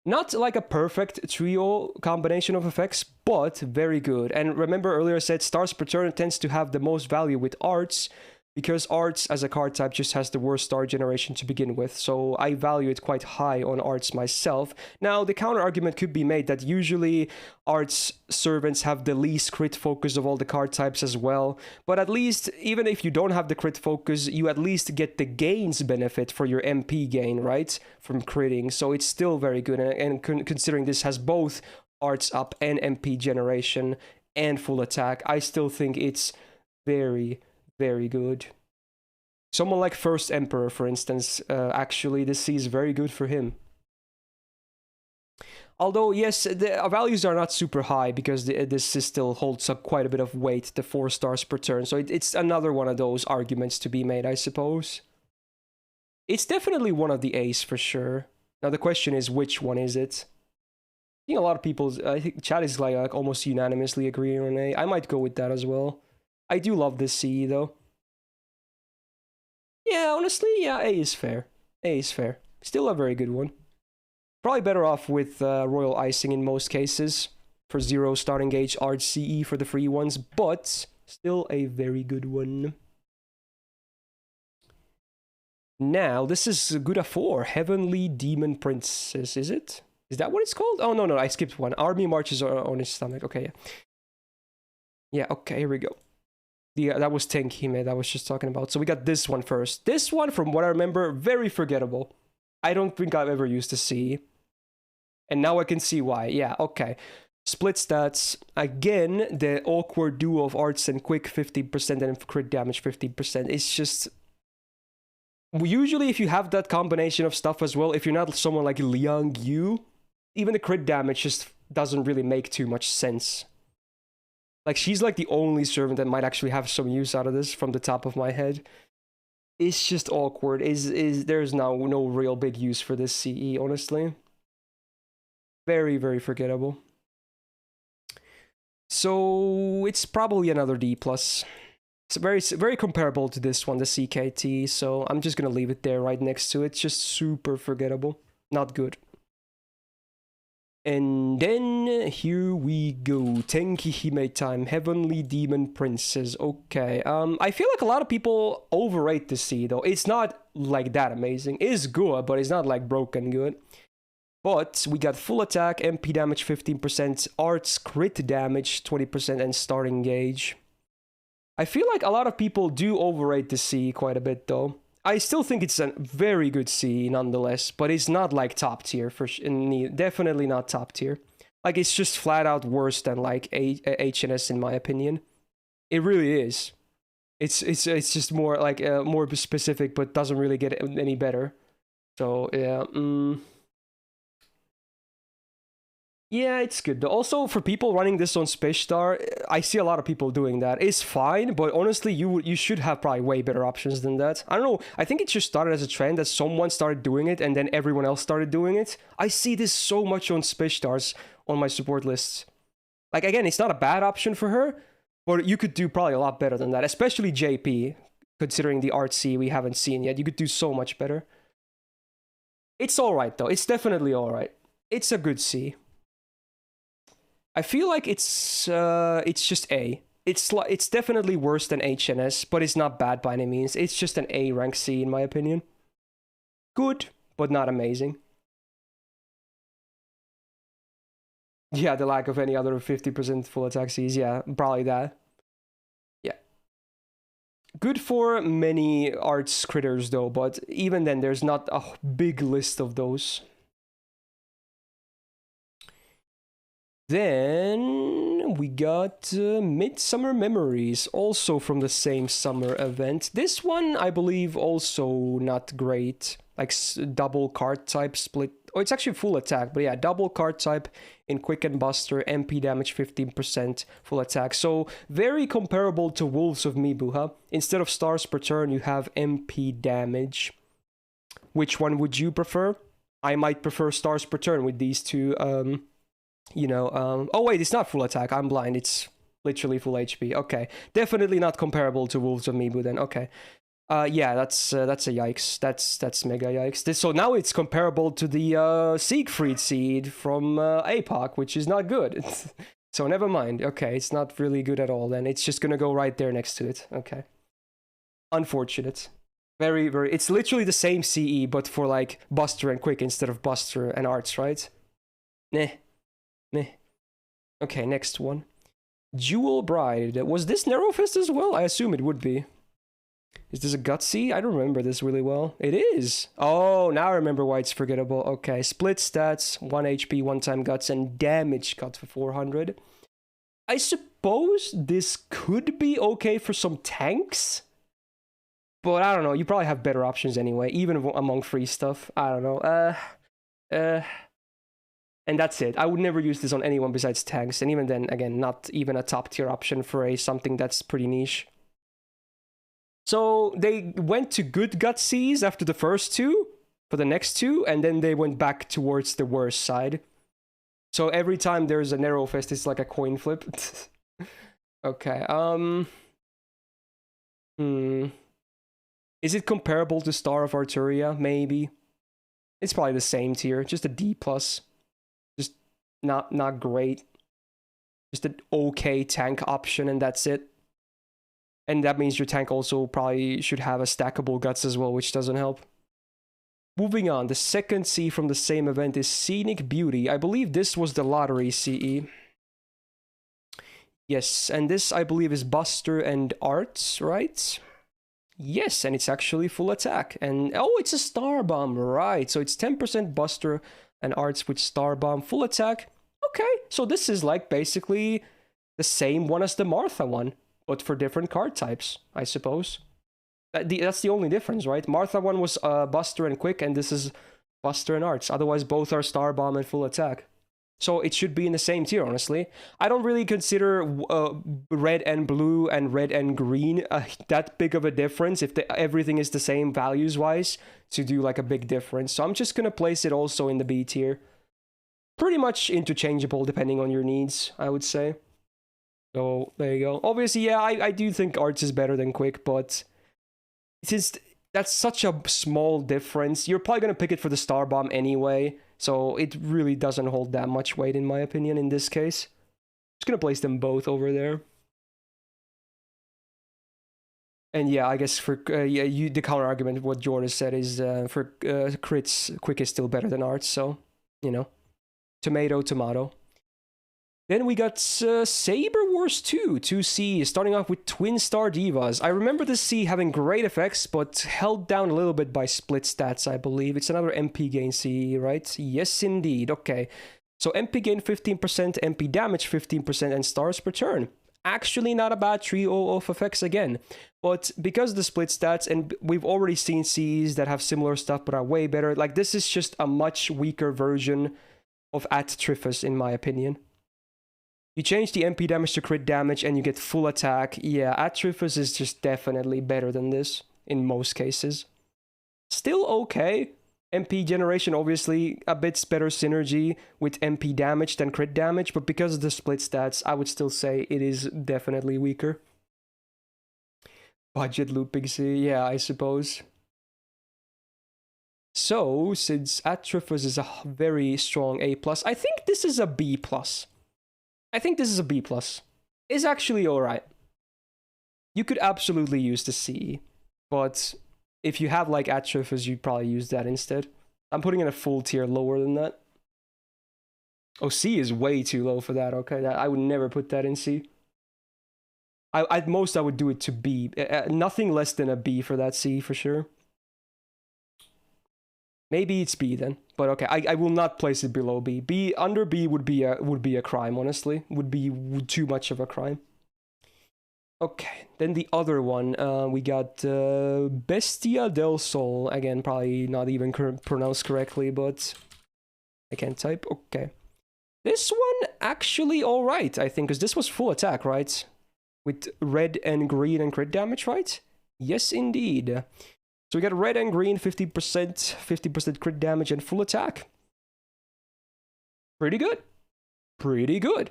Not like a perfect trio combination of effects, but very good. And remember earlier I said stars per turn tends to have the most value with arts, because arts as a card type just has the worst star generation to begin with, so I value it quite high on arts myself. Now, the counter argument could be made that usually arts servants have the least crit focus of all the card types as well, but at least, even if you don't have the crit focus, you at least get the gains benefit for your MP gain, right? From critting, so it's still very good, and considering this has both arts up and MP generation and full attack, I still think it's very good. Someone like First Emperor, for instance, actually this is very good for him. Although, yes, the values are not super high because this still holds up quite a bit of weight, the 4 stars per turn. So it's another one of those arguments to be made, I suppose. It's definitely one of the A's for sure. Now the question is, which one is it? I think a lot of people, I think chat is like almost unanimously agreeing on A. I might go with that as well. I do love this CE though. Yeah, honestly, yeah, A is fair. A is fair. Still a very good one. Probably better off with Royal Icing in most cases for 0 starting gauge art CE for the free ones, but still a very good one. Now, this is Guda 4, Heavenly Demon Princess, is it? Is that what it's called? Oh, no, I skipped one. Army marches on his stomach. Okay, yeah. Yeah, okay, here we go. Yeah, that was Tenkime that I was just talking about. So we got this one first. This one, from what I remember, very forgettable. I don't think I've ever used to see. And now I can see why. Yeah, okay. Split stats. Again, the awkward duo of arts and quick 50% and crit damage 50%. It's just... Usually if you have that combination of stuff as well, if you're not someone like Liang Yu, even the crit damage just doesn't really make too much sense. Like, she's like the only servant that might actually have some use out of this from the top of my head. It's just awkward. There's now no real big use for this CE, honestly. Very, very forgettable. So it's probably another D+. It's very comparable to this one, the CKT, so I'm just gonna leave it there right next to it. It's just super forgettable. Not good. And then here we go, Tenki Hime time, Heavenly Demon Princess. Okay, I feel like a lot of people overrate the C though. It's not like that amazing. It is good, but it's not like broken good. But we got full attack, MP damage 15%, arts crit damage 20%, and starting gauge. I feel like a lot of people do overrate the C quite a bit though. I still think it's a very good C nonetheless, but it's not like top tier for definitely not top tier. Like it's just flat out worse than like HNS in my opinion. It really is. It's just more like more specific, but doesn't really get any better. So yeah. Yeah, it's good. Also, for people running this on Spacestar, I see a lot of people doing that. It's fine, but honestly, you should have probably way better options than that. I don't know. I think it just started as a trend that someone started doing it, and then everyone else started doing it. I see this so much on Spacestars on my support lists. Like, again, it's not a bad option for her, but you could do probably a lot better than that, especially JP, considering the Art C we haven't seen yet. You could do so much better. It's alright, though. It's definitely alright. It's a good C. I feel like it's just A. It's definitely worse than HNS, but it's not bad by any means. It's just an A rank C in my opinion. Good, but not amazing. Yeah, the lack of any other 50% full attack Cs. Yeah, probably that. Yeah. Good for many arts critters though, but even then there's not a big list of those. Then we got Midsummer Memories, also from the same summer event. This one, I believe, also not great. Like double card type split. Oh, it's actually full attack, but yeah, double card type in Quick and Buster, MP damage 15%, full attack. So very comparable to Wolves of Mibuha. Instead of stars per turn, you have MP damage. Which one would you prefer? I might prefer stars per turn with these two. Oh wait, it's not full attack. I'm blind. It's literally full HP. Okay, definitely not comparable to Wolves of Mibu then. Okay, yeah, that's a yikes. That's mega yikes. So now it's comparable to the Siegfried seed from APOC, which is not good. So never mind. Okay, it's not really good at all. Then it's just gonna go right there next to it. Okay, unfortunate. Very, very. It's literally the same CE, but for like Buster and Quick instead of Buster and Arts, right? Nah. Meh. Okay, next one. Jewel Bride. Was this Narrow Fist as well? I assume it would be. Is this a Gutsy? I don't remember this really well. It is. Oh, now I remember why it's forgettable. Okay, split stats, 1 HP, 1-time Guts, and damage cut for 400. I suppose this could be okay for some tanks. But I don't know, you probably have better options anyway, even among free stuff. I don't know. And that's it. I would never use this on anyone besides tanks. And even then, again, not even a top tier option for something that's pretty niche. So they went to good Gutsies after the first two, for the next two, and then they went back towards the worst side. So every time there's a Narrow Fist, it's like a coin flip. Okay, Is it comparable to Star of Arturia? Maybe. It's probably the same tier, just a D+. Not great. Just an okay tank option, and that's it. And that means your tank also probably should have a stackable Guts as well, which doesn't help. Moving on, the second C from the same event is Scenic Beauty. I believe this was the lottery CE. Yes, and this I believe is Buster and Arts, right? Yes, and it's actually full attack. And oh, it's a Star Bomb, right? So it's 10% Buster and Arts with Star Bomb, full attack. Okay, so this is like basically the same one as the Martha one, but for different card types, I suppose. That's the only difference, right? Martha one was Buster and Quick, and this is Buster and Arts. Otherwise, both are Star Bomb and full attack. So it should be in the same tier, honestly. I don't really consider red and blue and red and green that big of a difference if everything is the same values-wise to do like a big difference. So I'm just going to place it also in the B tier. Pretty much interchangeable depending on your needs, I would say. So there you go. Obviously, yeah, I do think Arts is better than Quick, but since that's such a small difference, you're probably going to pick it for the Star Bomb anyway. So it really doesn't hold that much weight, in my opinion, in this case. Just going to place them both over there. And yeah, I guess for the counter argument, what Jordan said is for crits, Quick is still better than Arts, so you know, tomato, tomato. Then we got Saber Wars 2, 2C, starting off with Twin Star Divas. I remember this C having great effects, but held down a little bit by split stats, I believe. It's another MP gain C, right? Yes, indeed. Okay. So MP gain 15%, MP damage 15%, and stars per turn. Actually not a bad trio of effects again. But because of the split stats, and we've already seen Cs that have similar stuff but are way better, like this is just a much weaker version of Atrifus in my opinion. You change the MP damage to crit damage and you get full attack. Yeah, Atrifus is just definitely better than this in most cases. Still okay. MP generation, obviously, a bit better synergy with MP damage than crit damage, but because of the split stats, I would still say it is definitely weaker. Budget looping C, yeah, I suppose. So, since Atrifus is a very strong A+, I think this is a B+. I think this is a B+. It's actually alright. You could absolutely use the C, but if you have like Atrifus, you'd probably use that instead. I'm putting in a full tier lower than that. Oh, C is way too low for that. Okay, I would never put that in C. At most, I would do it to B. Nothing less than a B for that C for sure. Maybe it's B then, but okay, I will not place it below B. B under B would be a crime, honestly. Would be too much of a crime. Okay, then the other one, we got Bestia del Sol. Again, probably not even pronounced correctly, but I can't type. Okay. This one actually alright, I think, because this was full attack, right? With red and green and crit damage, right? Yes, indeed. So we got red and green, 50% crit damage and full attack. Pretty good. Pretty good.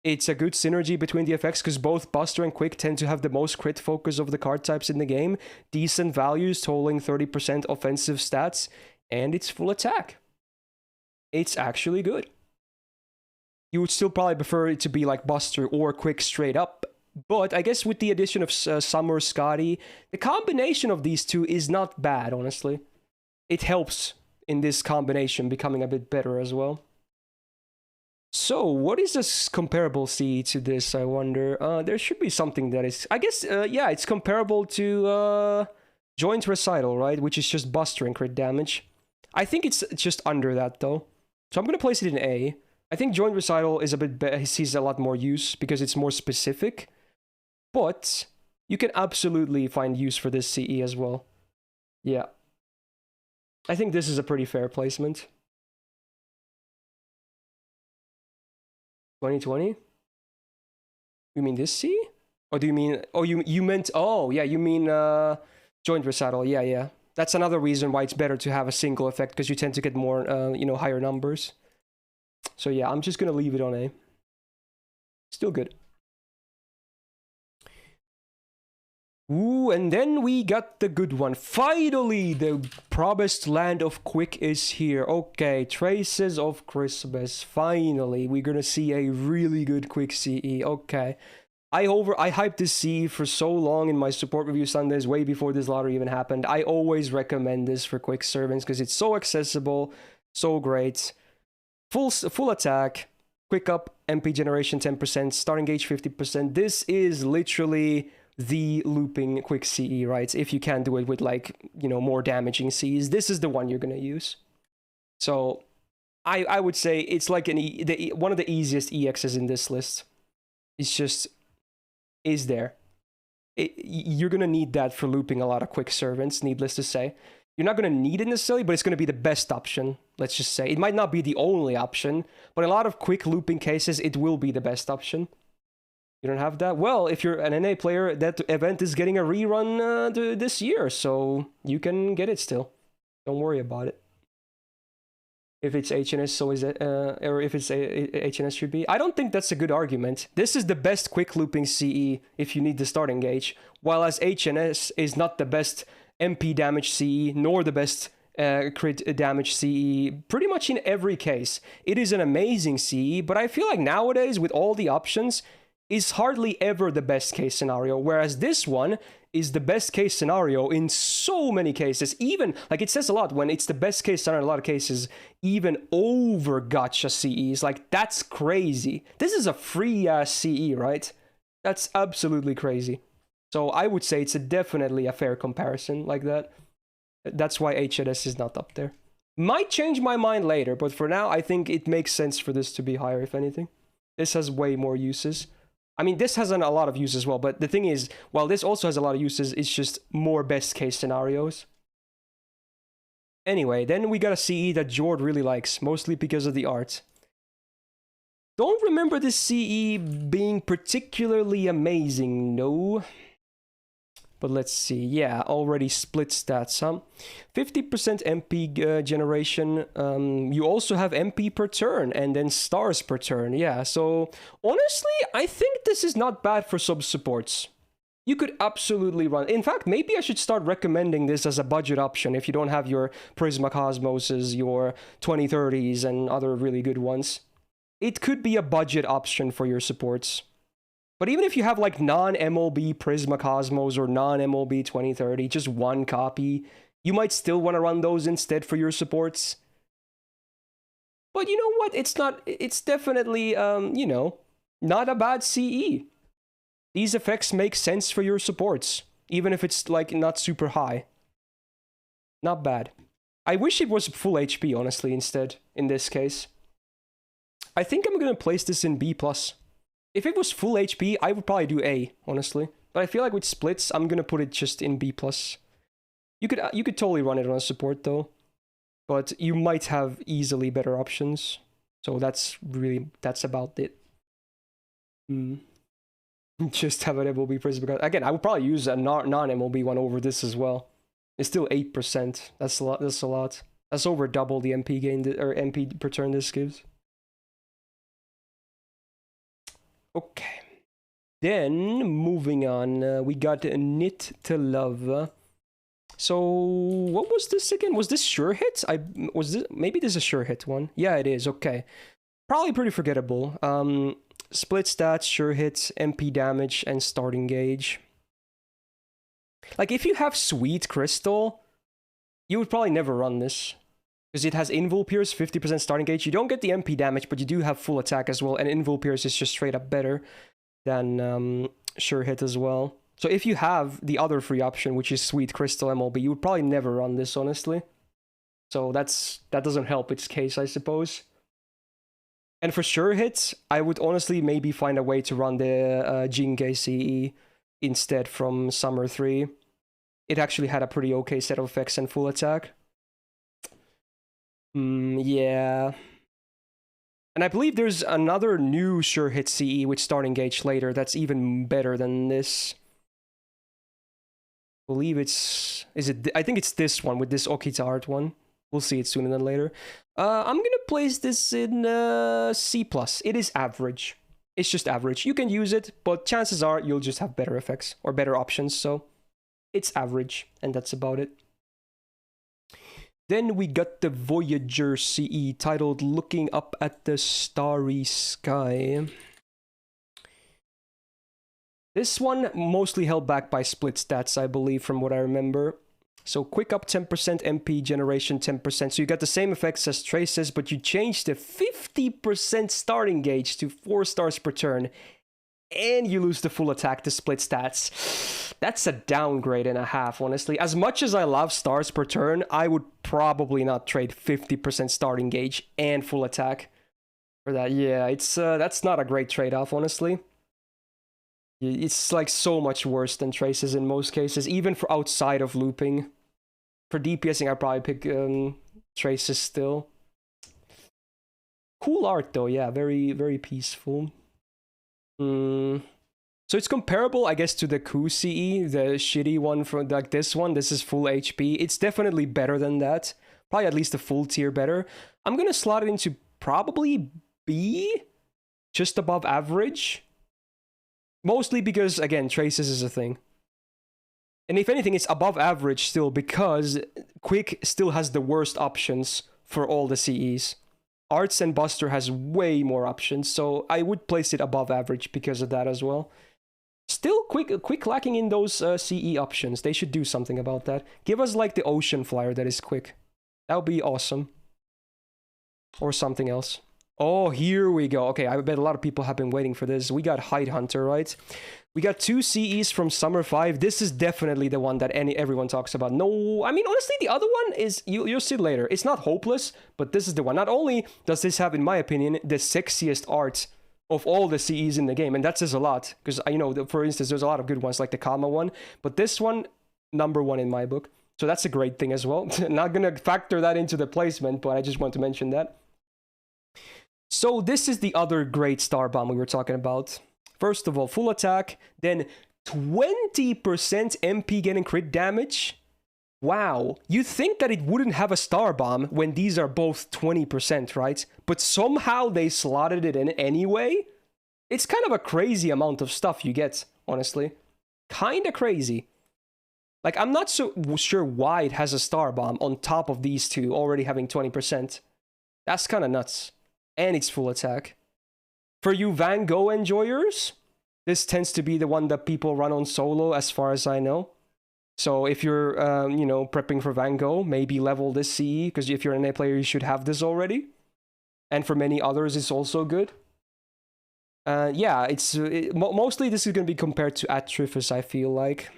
It's a good synergy between the effects because both Buster and Quick tend to have the most crit focus of the card types in the game. Decent values, totaling 30% offensive stats, and it's full attack. It's actually good. You would still probably prefer it to be like Buster or Quick straight up, but I guess with the addition of Summer Scotty, the combination of these two is not bad, honestly. It helps in this combination becoming a bit better as well. So, what is this comparable C to this, I wonder? There should be something that is... I guess, yeah, it's comparable to Joint Recital, right? Which is just Buster and crit damage. I think it's just under that, though. So I'm going to place it in A. I think Joint Recital is a bit better. He sees a lot more use because it's more specific. But you can absolutely find use for this CE as well. Yeah. I think this is a pretty fair placement. 2020? You mean this C? Or do you mean... Oh, you meant... Oh, yeah, you mean Joint Recital. Yeah, yeah. That's another reason why it's better to have a single effect, because you tend to get more, you know, higher numbers. So yeah, I'm just going to leave it on A. Still good. Ooh, and then we got the good one. Finally, the promised land of Quick is here. Okay, Traces of Christmas. Finally, we're gonna see a really good Quick CE. Okay. I hyped this CE for so long in my support review Sundays, way before this lottery even happened. I always recommend this for Quick Servants because it's so accessible, so great. Full attack, quick up, MP generation 10%, starting gauge 50%. This is literally the looping Quick CE, right? If you can't do it with, like, you know, more damaging Cs, this is the one you're gonna use. So I would say it's like one of the easiest EXs in this list. It's just is there. You're gonna need that for looping a lot of Quick Servants, needless to say. You're not gonna need it necessarily, but it's gonna be the best option, let's just say. It might not be the only option, but in a lot of quick looping cases, it will be the best option. You don't have that? Well, if you're an NA player, that event is getting a rerun this year, so you can get it still. Don't worry about it. If it's HNS, so is it, or if it's HNS should be. I don't think that's a good argument. This is the best quick looping CE if you need the starting gauge, while as HNS is not the best MP damage CE, nor the best crit damage CE, pretty much in every case. It is an amazing CE, but I feel like nowadays, with all the options, is hardly ever the best case scenario, whereas this one is the best case scenario in so many cases. Even, like, it says a lot when it's the best case scenario in a lot of cases, even over gacha CEs. Like, that's crazy. This is a free ass CE, right? That's absolutely crazy. So I would say it's definitely a fair comparison like that. That's why HNS is not up there. Might change my mind later, but for now, I think it makes sense for this to be higher, if anything. This has way more uses. I mean, this has a lot of uses as well, but the thing is, while this also has a lot of uses, it's just more best case scenarios. Anyway, then we got a CE that Jord really likes, mostly because of the art. Don't remember this CE being particularly amazing, no. But let's see, yeah, already split stats, huh? 50% MP generation. You also have MP per turn and then stars per turn, yeah. So honestly, I think this is not bad for sub supports. You could absolutely run. In fact, maybe I should start recommending this as a budget option if you don't have your Prisma Cosmoses, your 2030s, and other really good ones. It could be a budget option for your supports. But even if you have like non-MLB Prisma Cosmos or non-MLB 2030, just one copy, you might still want to run those instead for your supports. But you know what? It's definitely, you know, not a bad CE. These effects make sense for your supports, even if it's like not super high. Not bad. I wish it was full HP, honestly, instead, in this case. I think I'm gonna place this in B+. If it was full HP, I would probably do A, honestly. But I feel like with splits, I'm gonna put it just in B+. You could totally run it on a support though, but you might have easily better options. So that's about it. Just have an MLB Prism. Again, I would probably use a non-MLB one over this as well. It's still 8%. That's a lot. That's a lot. That's over double the MP gain or MP per turn this gives. Okay, then moving on, we got Knit to Love. So what was this again? Was this sure hit? Maybe this is a sure hit one. Yeah, it is. Okay, probably pretty forgettable. Split stats, sure hits, MP damage, and starting gauge. Like if you have Sweet Crystal, you would probably never run this. Because it has Invul Pierce, 50% starting gauge. You don't get the MP damage, but you do have full attack as well. And Invul Pierce is just straight up better than Sure Hit as well. So if you have the other free option, which is Sweet Crystal MLB, you would probably never run this, honestly. So that doesn't help its case, I suppose. And for Sure Hits, I would honestly maybe find a way to run the Jinkei CE instead from Summer 3. It actually had a pretty okay set of effects and full attack. Yeah. And I believe there's another new Sure Hit CE with starting gauge later that's even better than this. I believe I think it's this one with this Okita art one. We'll see it sooner than later. I'm gonna place this in C+. It is average. It's just average. You can use it, but chances are you'll just have better effects or better options, so it's average, and that's about it. Then we got the Voyager CE titled Looking Up at the Starry Sky. This one mostly held back by split stats, I believe, from what I remember. So quick up 10%, MP generation 10%. So you got the same effects as Traces, but you changed the 50% starting gauge to 4 stars per turn. And you lose the full attack to split stats. That's a downgrade and a half, honestly. As much as I love stars per turn, I would probably not trade 50% starting gauge and full attack for that. Yeah, it's that's not a great trade-off, honestly. It's like so much worse than Traces in most cases, even for outside of looping. For DPSing, I'd probably pick Traces still. Cool art though, yeah, very, very peaceful. So it's comparable, I guess, to the Ku CE, the shitty one from like this one. This is full HP. It's definitely better than that. Probably at least a full tier better. I'm gonna slot it into probably B, just above average. Mostly because, again, Traces is a thing. And if anything, it's above average still because Quick still has the worst options for all the CEs. Arts and Buster has way more options, so I would place it above average because of that as well. Still quick lacking in those CE options. They should do something about that. Give us like the Ocean Flyer that is quick. That would be awesome. Or something else. Oh, here we go. Okay, I bet a lot of people have been waiting for this. We got Hide Hunter, right? We got 2 CEs from Summer 5. This is definitely the one that everyone talks about. No, I mean, honestly, the other one is, you'll see later. It's not hopeless, but this is the one. Not only does this have, in my opinion, the sexiest art of all the CEs in the game, and that says a lot, because, you know, for instance, there's a lot of good ones, like the Kama one, but this one, #1 in my book. So that's a great thing as well. Not gonna factor that into the placement, but I just want to mention that. So this is the other great Star Bomb we were talking about. First of all, full attack, then 20% MP getting crit damage. Wow, you think that it wouldn't have a Star Bomb when these are both 20%, right? But somehow they slotted it in anyway? It's kind of a crazy amount of stuff you get, honestly. Kinda crazy. Like, I'm not so sure why it has a Star Bomb on top of these two already having 20%. That's kind of nuts. And it's full attack. For you Van Gogh enjoyers, this tends to be the one that people run on solo, as far as I know. So if you're, you know, prepping for Van Gogh, maybe level this CE, because if you're an A player, you should have this already. And for many others, it's also good. Yeah, mostly this is going to be compared to Atrifus, I feel like.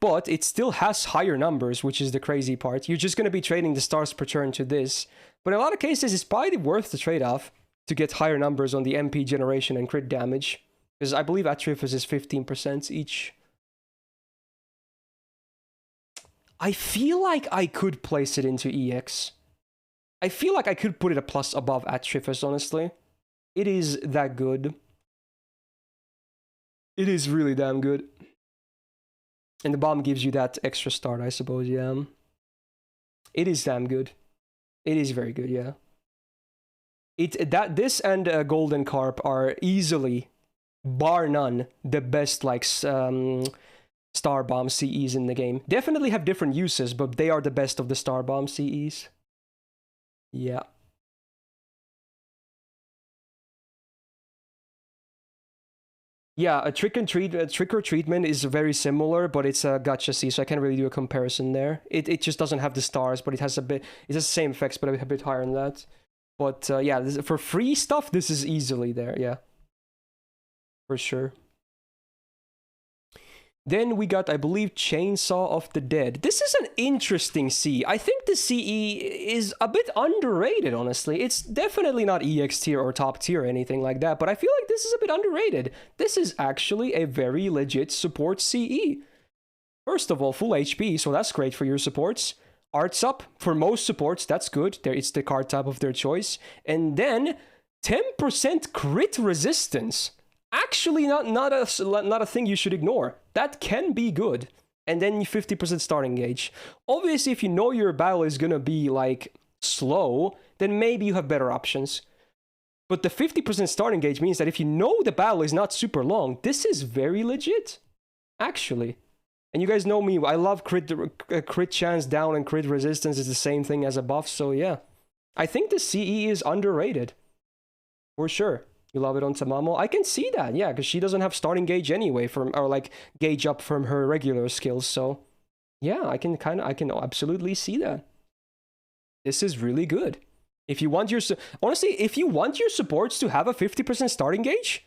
But it still has higher numbers, which is the crazy part. You're just going to be trading the stars per turn to this. But in a lot of cases, it's probably worth the trade-off to get higher numbers on the MP generation and crit damage. Because I believe Atrifus is 15% each. I feel like I could place it into EX. I feel like I could put it a plus above Atrifus, honestly. It is that good. It is really damn good. And the bomb gives you that extra start, I suppose, yeah. It is damn good. It is very good, yeah. This and Golden Carp are easily, bar none, the best, like, Star Bomb CEs in the game. Definitely have different uses, but they are the best of the Star Bomb CEs. Yeah. Yeah, a trick or treatment is very similar, but it's a gacha C, so I can't really do a comparison there. It just doesn't have the stars, but it has it has the same effects, but a bit higher than that. But yeah, for free stuff, this is easily there, yeah. For sure. Then we got, I believe, Chainsaw of the Dead. This is an interesting CE. I think the CE is a bit underrated, honestly. It's definitely not EX tier or top tier or anything like that, but I feel like this is a bit underrated. This is actually a very legit support CE. First of all, full HP, so that's great for your supports. Arts up for most supports, that's good. It's the card type of their choice. And then 10% crit resistance. Actually, not a thing you should ignore. That can be good. And then 50% starting gauge. Obviously, if you know your battle is gonna be, like, slow, then maybe you have better options. But the 50% starting gauge means that if you know the battle is not super long, this is very legit. Actually. And you guys know me, I love crit chance down and crit resistance is the same thing as a buff, so yeah. I think the CE is underrated. For sure. You love it on Tamamo? I can see that, yeah, because she doesn't have starting gauge anyway, or like gauge up from her regular skills, so yeah, I can absolutely see that. This is really good. If you want honestly, if you want your supports to have a 50% starting gauge,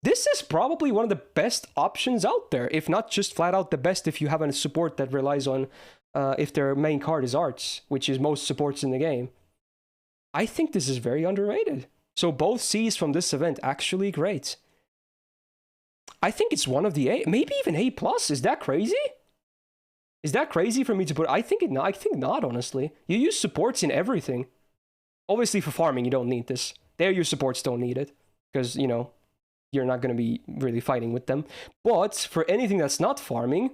this is probably one of the best options out there, if not just flat out the best if you have a support that relies on, if their main card is arts, which is most supports in the game. I think this is very underrated. So both C's from this event, actually great. I think it's one of the A, maybe even A+. Is that crazy? Is that crazy for me to put? I think not, honestly. You use supports in everything. Obviously for farming, you don't need this. There your supports don't need it. Because, you know, you're not going to be really fighting with them. But for anything that's not farming,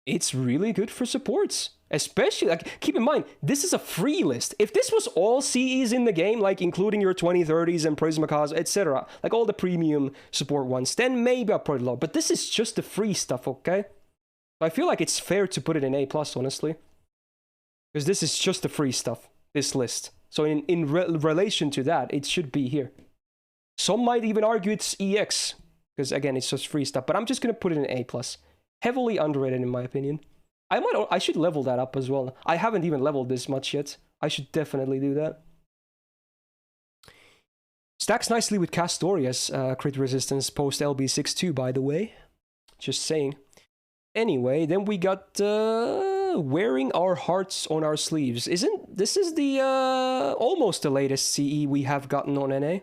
it's really good for supports. Especially, like, keep in mind, this is a free list. If this was all CEs in the game, like including your 2030s and Prismacos, etc., like all the premium support ones, then maybe I'll put it low. But this is just the free stuff, okay? I feel like it's fair to put it in A+, honestly. Because this is just the free stuff, this list. So in relation to that, it should be here. Some might even argue it's EX, because again, it's just free stuff. But I'm just gonna put it in A+. Heavily underrated in my opinion. I should level that up as well. I haven't even leveled this much yet. I should definitely do that. Stacks nicely with Castoria's crit resistance post LB62, by the way. Just saying. Anyway, then we got wearing our hearts on our sleeves. This is the almost the latest CE we have gotten on NA.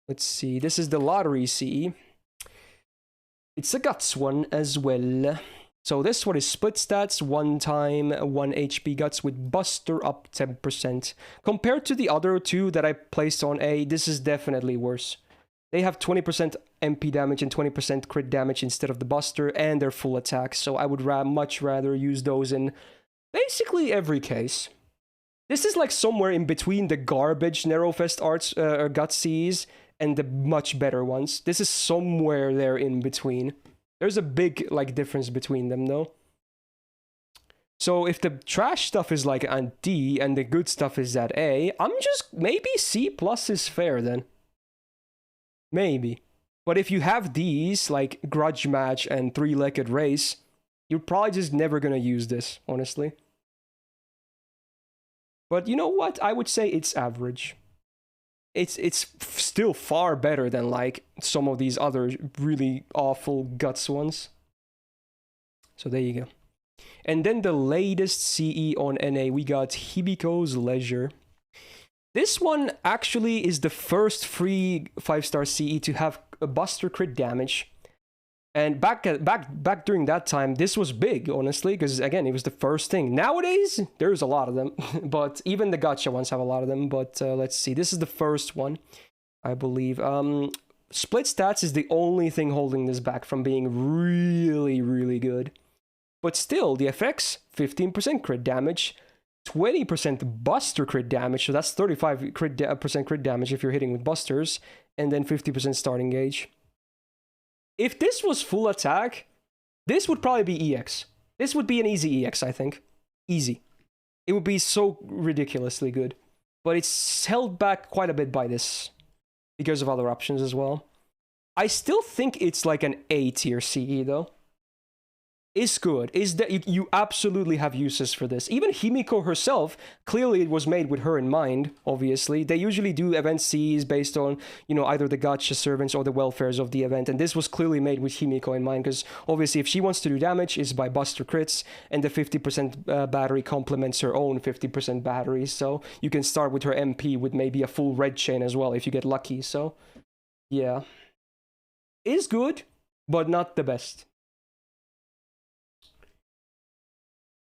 Let's see. This is the lottery CE. It's a guts one as well. So this one is split stats, 1 time, 1 HP guts with Buster up 10%. Compared to the other two that I placed on A, this is definitely worse. They have 20% MP damage and 20% crit damage instead of the Buster, and they're full attack, so I would much rather use those in basically every case. This is like somewhere in between the garbage Nerofest arts gut Cs and the much better ones. This is somewhere there in between. There's a big like difference between them though. So if the trash stuff is like at D and the good stuff is at A, I'm just maybe C+ is fair then. Maybe. But if you have these like Grudge Match and 3-Legged Race, you're probably just never gonna use this, honestly. But you know what? I would say it's average. It's still far better than like some of these other really awful guts ones. So there you go. And then the latest CE on NA, we got Hibiko's Leisure. This one actually is the first free 5-star CE to have a Buster crit damage. And back during that time, this was big, honestly, because again, it was the first thing. Nowadays, there's a lot of them, but even the gacha ones have a lot of them. But let's see, this is the first one, I believe. Split stats is the only thing holding this back from being really, really good. But still, the effects, 15% crit damage, 20% Buster crit damage, so that's 35% crit damage if you're hitting with Busters, and then 50% starting gauge. If this was full attack, this would probably be EX. This would be an easy EX, I think. Easy. It would be so ridiculously good. But it's held back quite a bit by this, because of other options as well. I still think it's like an A tier CE though. Is good. Is that you absolutely have uses for this. Even Himiko herself, clearly it was made with her in mind, obviously. They usually do event Cs based on, you know, either the gacha servants or the welfares of the event, and this was clearly made with Himiko in mind, because obviously if she wants to do damage, it's by Buster crits, and the 50% battery complements her own 50% battery, so you can start with her MP with maybe a full red chain as well if you get lucky, so yeah. Is good, but not the best.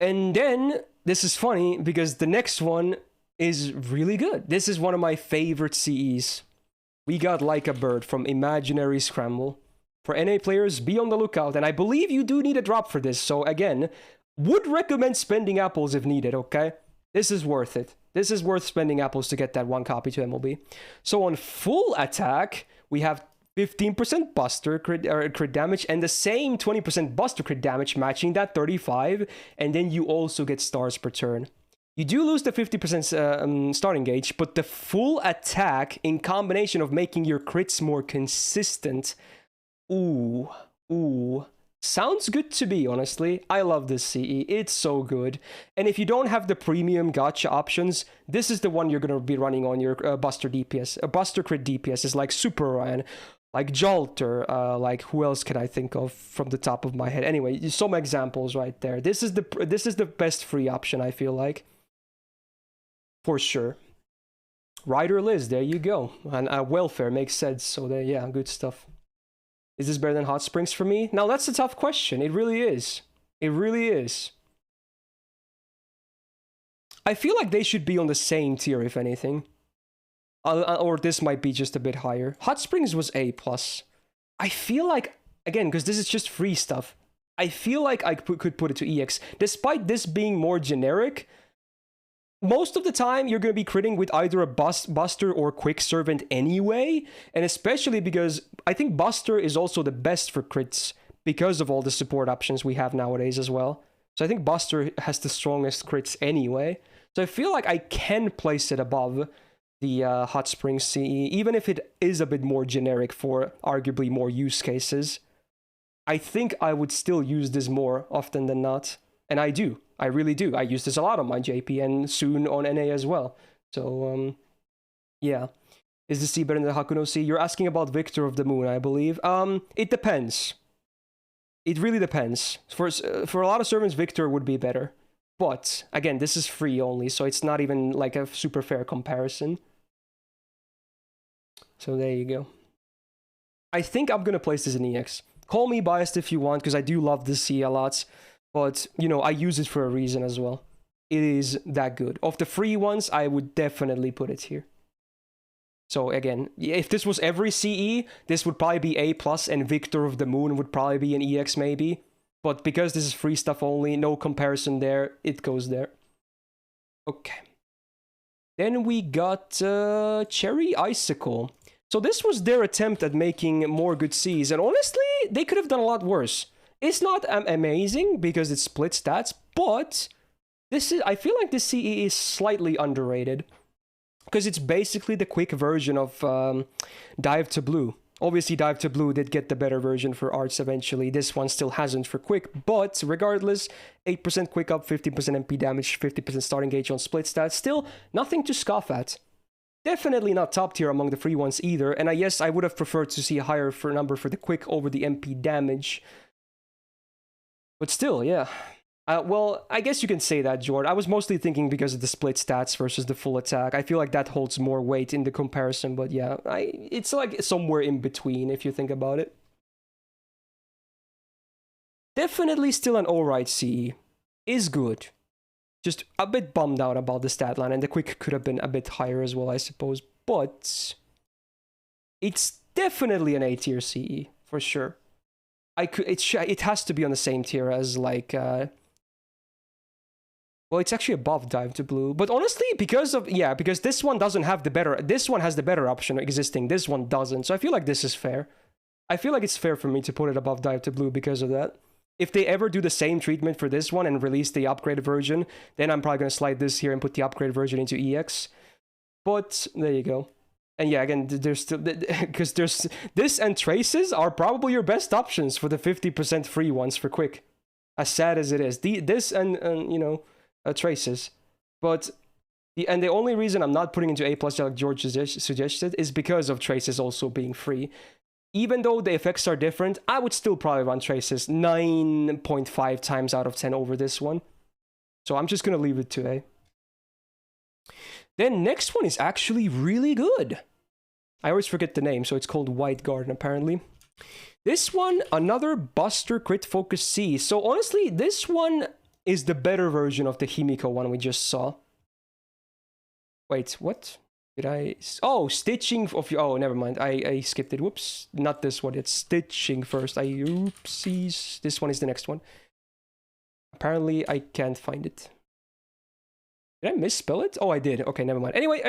And then, this is funny, because the next one is really good. This is one of my favorite CEs. We got Like a Bird from Imaginary Scramble. For NA players, be on the lookout, and I believe you do need a drop for this, so again, would recommend spending apples if needed, okay? This is worth it. This is worth spending apples to get that one copy to MLB. So on full attack, we have 15% Buster crit damage, and the same 20% Buster crit damage, matching that 35, and then you also get stars per turn. You do lose the 50% starting gauge, but the full attack, in combination of making your crits more consistent, ooh, sounds good to me, honestly. I love this CE, it's so good. And if you don't have the premium gacha options, this is the one you're going to be running on your Buster DPS. Buster crit DPS is like Super Ryan, like Jolter, like who else can I think of from the top of my head? Anyway, some examples right there. This is the best free option, I feel like. For sure. Rider Liz, there you go. And welfare makes sense, so there, yeah, good stuff. Is this better than Hot Springs for me? Now that's a tough question. It really is. It really is. I feel like they should be on the same tier, if anything. Or this might be just a bit higher. Hot Springs was A+. I feel like, again, because this is just free stuff, I feel like I could put it to EX. Despite this being more generic, most of the time you're going to be critting with either a Buster or Quick Servant anyway, and especially because I think Buster is also the best for crits because of all the support options we have nowadays as well. So I think Buster has the strongest crits anyway. So I feel like I can place it above the Hot Springs CE, even if it is a bit more generic for arguably more use cases. I think I would still use this more often than not. And I do. I really do. I use this a lot on my JP and soon on NA as well. So, yeah. Is the C better than the Hakuno C? You're asking about Victor of the Moon, I believe. It depends. It really depends. For a lot of servants, Victor would be better. But, again, this is free only, so it's not even like a super fair comparison. So there you go. I think I'm gonna place this in EX. Call me biased if you want, because I do love this C a lot. But, you know, I use it for a reason as well. It is that good. Of the free ones, I would definitely put it here. So again, if this was every CE, this would probably be A+, and Victor of the Moon would probably be an EX maybe. But because this is free stuff only, no comparison there, it goes there. Okay. Then we got Cherry Icicle. So this was their attempt at making more good Cs, and honestly, they could have done a lot worse. It's not amazing because it split stats, but I feel like this CE is slightly underrated. Because it's basically the quick version of Dive to Blue. Obviously, Dive to Blue did get the better version for arts eventually. This one still hasn't for quick, but regardless, 8% quick up, 50% MP damage, 50% starting gauge on split stats. Still, nothing to scoff at. Definitely not top tier among the free ones either, and yes, I would have preferred to see a higher number for the quick over the MP damage. But still, yeah. Well, I guess you can say that, Jord. I was mostly thinking because of the split stats versus the full attack. I feel like that holds more weight in the comparison, but yeah, it's like somewhere in between if you think about it. Definitely still an alright CE. Is good. Just a bit bummed out about the stat line, and the quick could have been a bit higher as well, I suppose. But it's definitely an A tier CE, for sure. It has to be on the same tier as like well, it's actually above Dive to Blue, but honestly, because this one doesn't have this one has the better option existing, this one doesn't, so I feel like this is fair. I feel like it's fair for me to put it above Dive to Blue because of that. If they ever do the same treatment for this one and release the upgraded version, then I'm probably going to slide this here and put the upgraded version into EX. But there you go. And yeah, again, there's still, because there's this and Traces are probably your best options for the 50% free ones for quick. As sad as it is, this and you know, Traces. But the only reason I'm not putting into A+ like George suggested is because of Traces also being free. Even though the effects are different, I would still probably run Traces 9.5 times out of 10 over this one. So I'm just gonna leave it to A. Then next one is actually really good. I always forget the name, so it's called White Garden apparently. This one, another Buster Crit Focus C. So honestly, this one is the better version of the Himiko one we just saw. Wait, what? Did I... Oh, Stitching of... Oh, never mind. I skipped it. Whoops. Not this one. It's Stitching first. Oopsies. This one is the next one. Apparently, I can't find it. Did I misspell it? Oh, I did. Okay, never mind. Anyway,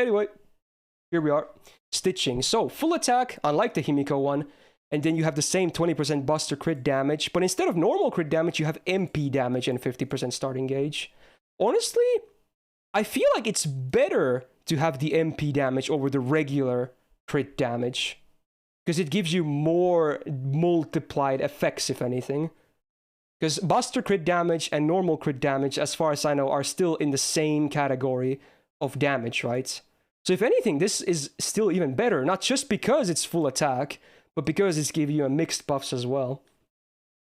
here we are. Stitching. So, full attack, unlike the Himiko one. And then you have the same 20% Buster crit damage. But instead of normal crit damage, you have MP damage and 50% starting gauge. Honestly, I feel like it's better to have the MP damage over the regular crit damage. Because it gives you more multiplied effects, if anything. Because Buster crit damage and normal crit damage, as far as I know, are still in the same category of damage, right? So if anything, this is still even better. Not just because it's full attack, but because it's giving you a mixed buffs as well.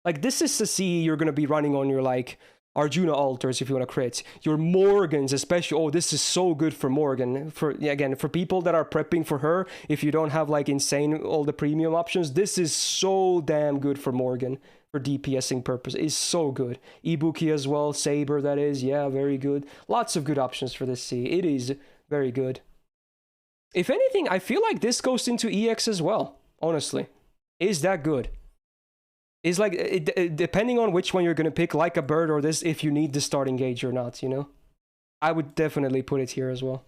Like, this is the C you're going to be running on your, like, Arjuna altars if you want to crit. Your Morgans, especially. Oh, this is so good for Morgan. Again, for people that are prepping for her, if you don't have, like, insane all the premium options, this is so damn good for Morgan. For DPSing purpose. It's so good. Ibuki as well. Saber, that is. Yeah, very good. Lots of good options for this C. It is very good. If anything, I feel like this goes into EX as well. Honestly. Is that good? Is like, depending on which one you're going to pick, like a bird or this, if you need the starting gauge or not, you know? I would definitely put it here as well.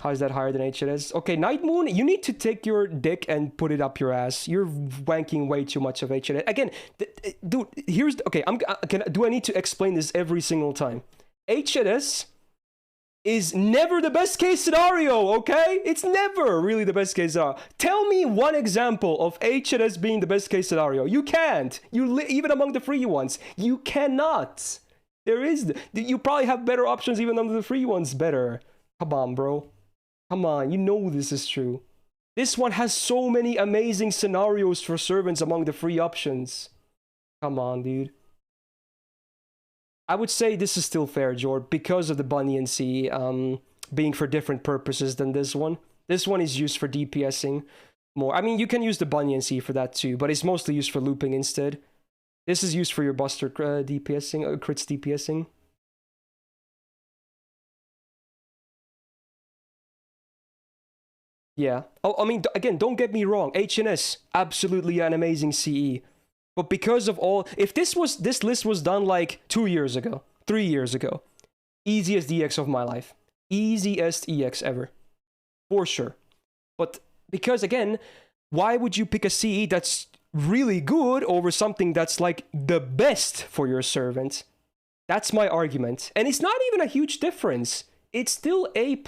How is that higher than HS? Okay, Night Moon, you need to take your dick and put it up your ass. You're wanking way too much of HS. Again, dude, here's... Okay, do I need to explain this every single time? HS is never the best case scenario, okay? It's never really the best case scenario. Tell me one example of HS being the best case scenario. You can't. Even among the free ones, you cannot. You probably have better options even under the free ones better. Come on, bro. Come on, you know this is true. This one has so many amazing scenarios for servants among the free options. Come on, dude. I would say this is still fair, Jord, because of the Bunny and C being for different purposes than this one. This one is used for DPSing more. I mean, you can use the Bunny and C for that too, but it's mostly used for looping instead. This is used for your Buster DPSing, crits DPSing. Yeah. Oh, I mean, again, don't get me wrong. HNS, absolutely an amazing CE. But because of all... If this list was done like 2 years ago, 3 years ago, easiest EX of my life. Easiest EX ever. For sure. But because, again, why would you pick a CE that's really good over something that's like the best for your servant? That's my argument. And it's not even a huge difference. It's still A+.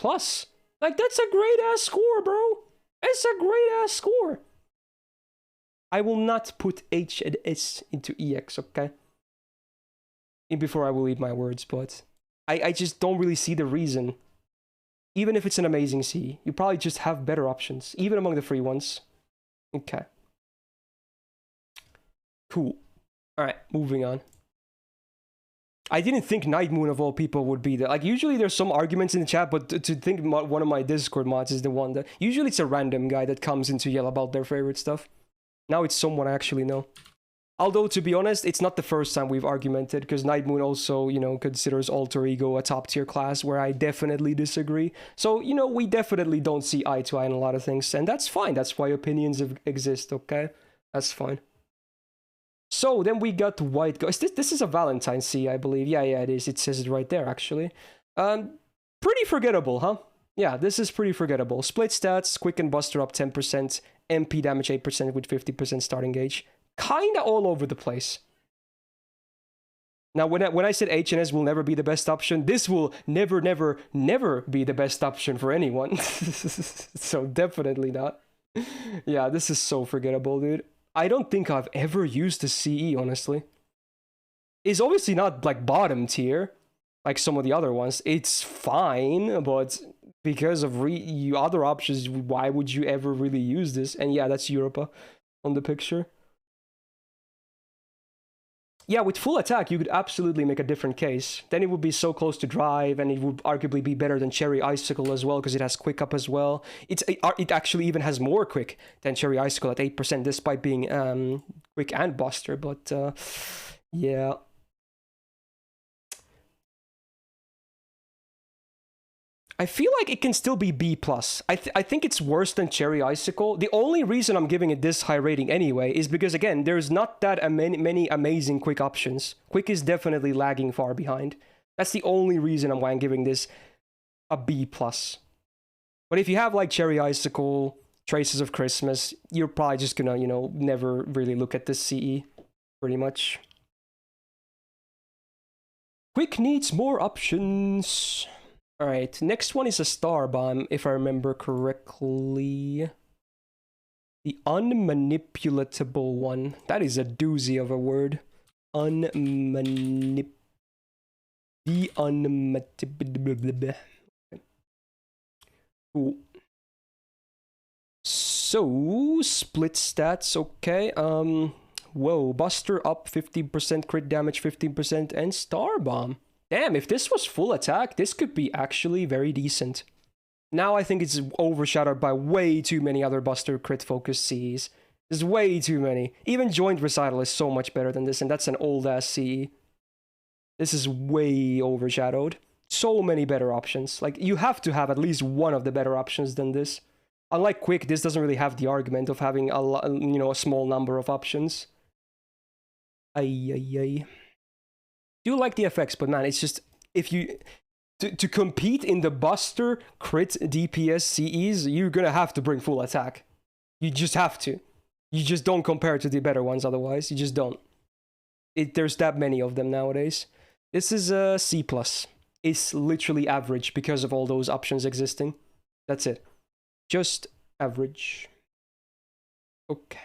Like, that's a great-ass score, bro. It's a great-ass score. I will not put H and S into EX, okay? Before I will eat my words, but I just don't really see the reason. Even if it's an amazing C, you probably just have better options, even among the free ones. Okay. Cool. Alright, moving on. I didn't think Night Moon of all people would be there. Like, usually there's some arguments in the chat, but to think one of my Discord mods is the one that... Usually it's a random guy that comes in to yell about their favorite stuff. Now it's someone I actually know. Although, to be honest, it's not the first time we've argumented, because Night Moon also, you know, considers Alter Ego a top-tier class, where I definitely disagree. So, you know, we definitely don't see eye to eye on a lot of things, and that's fine. That's why opinions exist, okay? That's fine. So, then we got White Ghost. This is a Valentine C, I believe. Yeah, it is. It says it right there, actually. Pretty forgettable, huh? Yeah, this is pretty forgettable. Split stats, Quick and Buster up 10%, MP damage 8% with 50% starting gauge. Kinda all over the place. Now, when I said HNS will never be the best option, this will never be the best option for anyone. So definitely not. Yeah, this is so forgettable, dude. I don't think I've ever used the CE, honestly. It's obviously not, like, bottom tier, like some of the other ones. It's fine, but... Because of other options, why would you ever really use this? And yeah, that's Europa on the picture. Yeah, with full attack, you could absolutely make a different case. Then it would be so close to drive, and it would arguably be better than Cherry Icicle as well, because it has quick up as well. It actually even has more quick than Cherry Icicle at 8%, despite being quick and Buster. But yeah. I feel like it can still be B+. I think it's worse than Cherry Icicle. The only reason I'm giving it this high rating anyway is because, again, there's not that many amazing quick options. Quick is definitely lagging far behind. That's the only reason why I'm giving this a B+. But if you have, like, Cherry Icicle, Traces of Christmas, you're probably just gonna, you know, never really look at this CE, pretty much. Quick needs more options. Alright, next one is a Star Bomb, if I remember correctly. The unmanipulatable one. That is a doozy of a word. The unmanipulable. Cool. So, split stats, okay. Whoa, Buster up 15%, crit damage 15%, and Star Bomb. Damn, if this was full attack, this could be actually very decent. Now I think it's overshadowed by way too many other Buster crit-focused Cs. There's way too many. Even Joint Recital is so much better than this, and that's an old-ass CE. This is way overshadowed. So many better options. Like, you have to have at least one of the better options than this. Unlike Quick, this doesn't really have the argument of having a small number of options. Ay. Do like the effects, but man, it's just, if you to compete in the Buster crit DPS CEs, you're gonna have to bring full attack. You just have to. You just don't compare to the better ones otherwise. You just don't. There's that many of them nowadays. This is a C+. It's literally average because of all those options existing. That's it. Just average. Okay.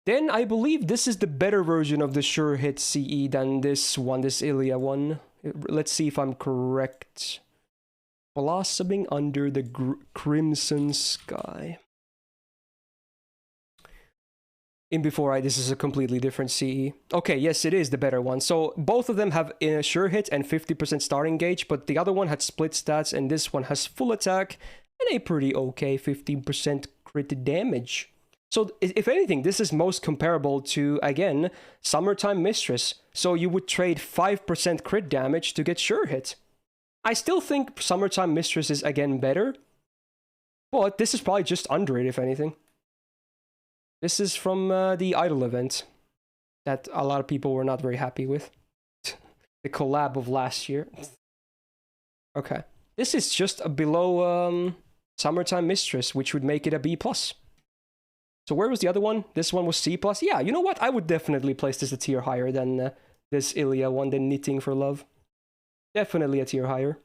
Then I believe this is the better version of the Sure Hit CE than this one, this Ilya one. Let's see if I'm correct. Blossoming under the crimson sky. In before this is a completely different CE. Okay, yes, it is the better one. So both of them have a Sure Hit and 50% starting gauge, but the other one had split stats, and this one has full attack and a pretty okay 15% crit damage. So if anything, this is most comparable to, again, Summertime Mistress. So you would trade 5% crit damage to get Sure Hit. I still think Summertime Mistress is, again, better. But this is probably just under it, if anything. This is from the Idol event that a lot of people were not very happy with. The collab of last year. Okay. This is just below Summertime Mistress, which would make it a B+. So where was the other one? This one was C+. Yeah, you know what? I would definitely place this a tier higher than this Ilya one, the Knitting for Love. Definitely a tier higher.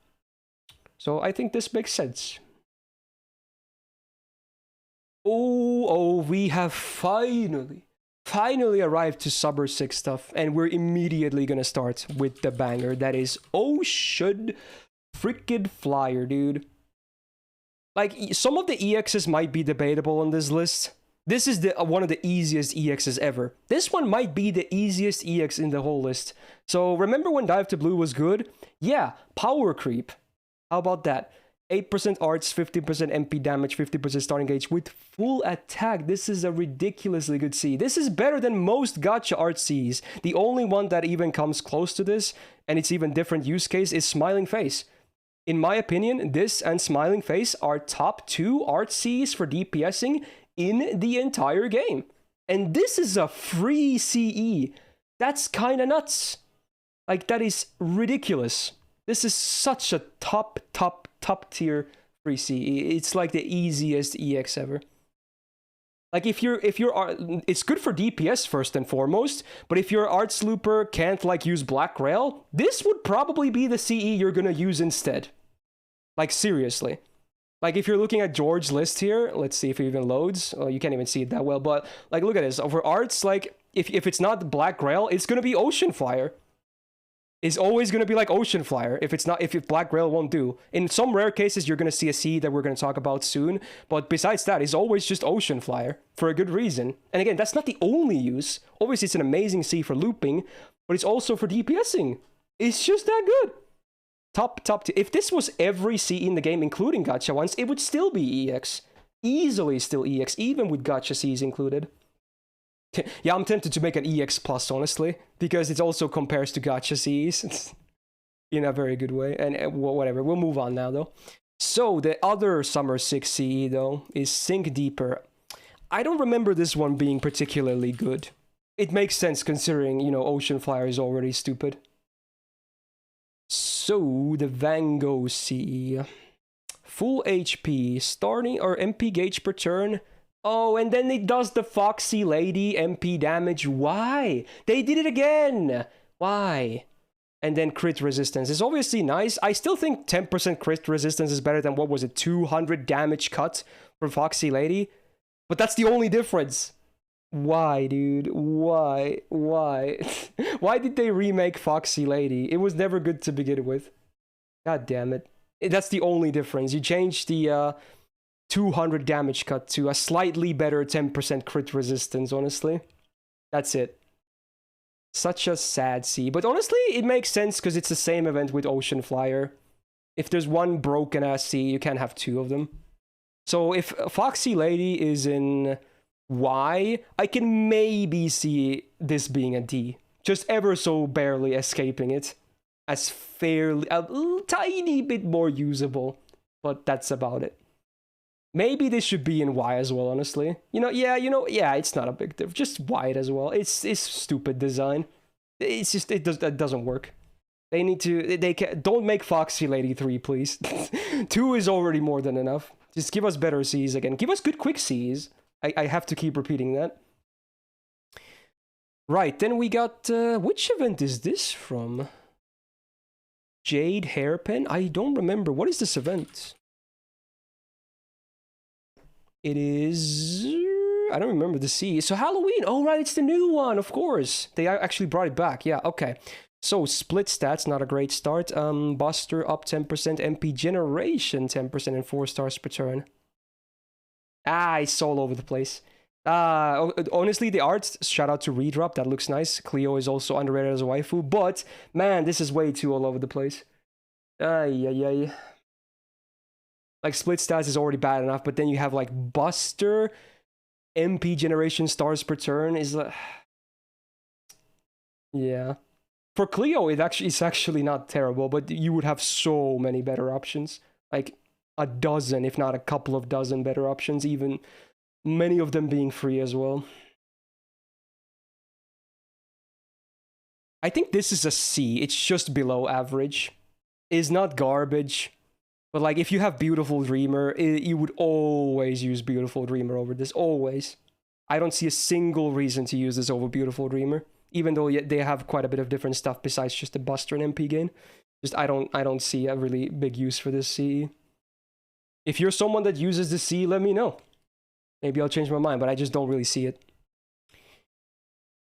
So I think this makes sense. Oh, we have finally arrived to Summer 6 stuff, and we're immediately gonna start with the banger. That is Ocean freaking Flyer, dude. Like, some of the EXs might be debatable on this list. This is one of the easiest EXs ever. This one might be the easiest EX in the whole list. So remember when Dive to Blue was good? Yeah, Power Creep. How about that? 8% arts, 50% MP damage, 50% starting gauge with full attack. This is a ridiculously good C. This is better than most gacha art Cs. The only one that even comes close to this, and it's even different use case, is Smiling Face. In my opinion, this and Smiling Face are top 2 art Cs for DPSing in the entire game. And this is a free CE. That's kind of nuts. Like, that is ridiculous. This is such a top tier free CE. It's like the easiest EX ever. Like, if you're it's good for DPS first and foremost, but if your Arts Looper can't like use Black Rail, this would probably be the CE you're gonna use instead. Like, seriously. Like, if you're looking at George's list here, let's see if it even loads. Oh, you can't even see it that well, but like, look at this. For arts, like, if it's not Black Grail, it's gonna be Ocean Flyer. It's always gonna be like Ocean Flyer if Black Grail won't do. In some rare cases, you're gonna see a C that we're gonna talk about soon, but besides that, it's always just Ocean Flyer for a good reason. And again, that's not the only use. Obviously, it's an amazing C for looping, but it's also for DPSing. It's just that good. Top tier. If this was every CE in the game, including gacha ones, it would still be EX. Easily still EX, even with gacha Cs included. Yeah, I'm tempted to make an EX plus, honestly, because it also compares to gacha Cs in a very good way. And whatever, we'll move on now, though. So, the other Summer 6 CE, though, is Sink Deeper. I don't remember this one being particularly good. It makes sense considering, you know, Ocean Flyer is already stupid. So, the Van Gogh CE. Full HP, starting or MP gauge per turn. Oh, and then it does the Foxy Lady MP damage. Why? They did it again! Why? And then crit resistance is obviously nice. I still think 10% crit resistance is better than, what was it, 200 damage cut from Foxy Lady? But that's the only difference. Why, dude? Why? Why? Why did they remake Foxy Lady? It was never good to begin with. God damn it. That's the only difference. You changed the 200 damage cut to a slightly better 10% crit resistance, honestly. That's it. Such a sad C. But honestly, it makes sense because it's the same event with Ocean Flyer. If there's one broken ass C, you can't have two of them. So if Foxy Lady is in Y, I can maybe see this being a D. Just ever so barely escaping it. As fairly, a tiny bit more usable. But that's about it. Maybe this should be in Y as well, honestly. Yeah, it's not a big difference. Just Y as well. It's stupid design. It's just, it doesn't work. They need to... don't make Foxy Lady 3, please. 2 is already more than enough. Just give us better Cs again. Give us good quick Cs. I have to keep repeating that. Right, then we got... which event is this from? Jade Hairpin? I don't remember. What is this event? It is... I don't remember the C. So Halloween! Oh, right, it's the new one, of course. They actually brought it back. Yeah, okay. So, split stats, not a great start. Buster up 10%, MP generation 10%, and 4 stars per turn. Ah, it's all over the place. Honestly, the art, shout out to Redrop, that looks nice. Cleo is also underrated as a waifu, but, man, this is way too all over the place. Ay. Like, split stats is already bad enough, but then you have, like, Buster, MP generation stars per turn is like... yeah. For Cleo, it's actually not terrible, but you would have so many better options. Like, a dozen, if not a couple of dozen better options, even many of them being free as well. I think this is a C. It's just below average. It's not garbage. But like, if you have Beautiful Dreamer, you would always use Beautiful Dreamer over this. Always. I don't see a single reason to use this over Beautiful Dreamer. Even though they have quite a bit of different stuff besides just the Buster and MP gain. Just I don't see a really big use for this C. If you're someone that uses the C, let me know. Maybe I'll change my mind, but I just don't really see it.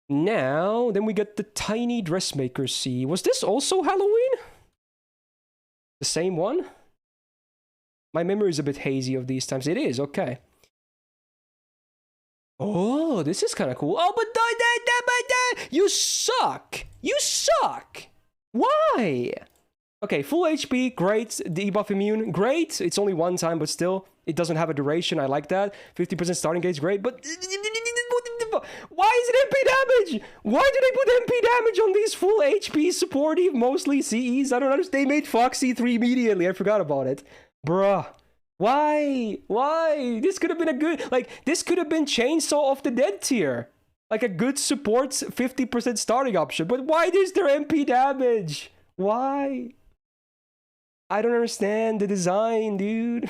Now, then we get the Tiny Dressmaker C. Was this also Halloween? The same one? My memory is a bit hazy of these times. It is, okay. Oh, this is kind of cool. Oh, but you suck! You suck! Why? Okay, full HP, great. Debuff immune, great. It's only one time, but still, it doesn't have a duration. I like that. 50% starting gauge, great, but... why is it MP damage? Why do they put MP damage on these full HP supportive, mostly CEs? I don't understand. They made Foxy 3 immediately. I forgot about it. Bruh. Why? Why? This could have been a good... like, this could have been Chainsaw of the Dead tier. Like a good support 50% starting option. But why is there MP damage? Why? I don't understand the design, dude.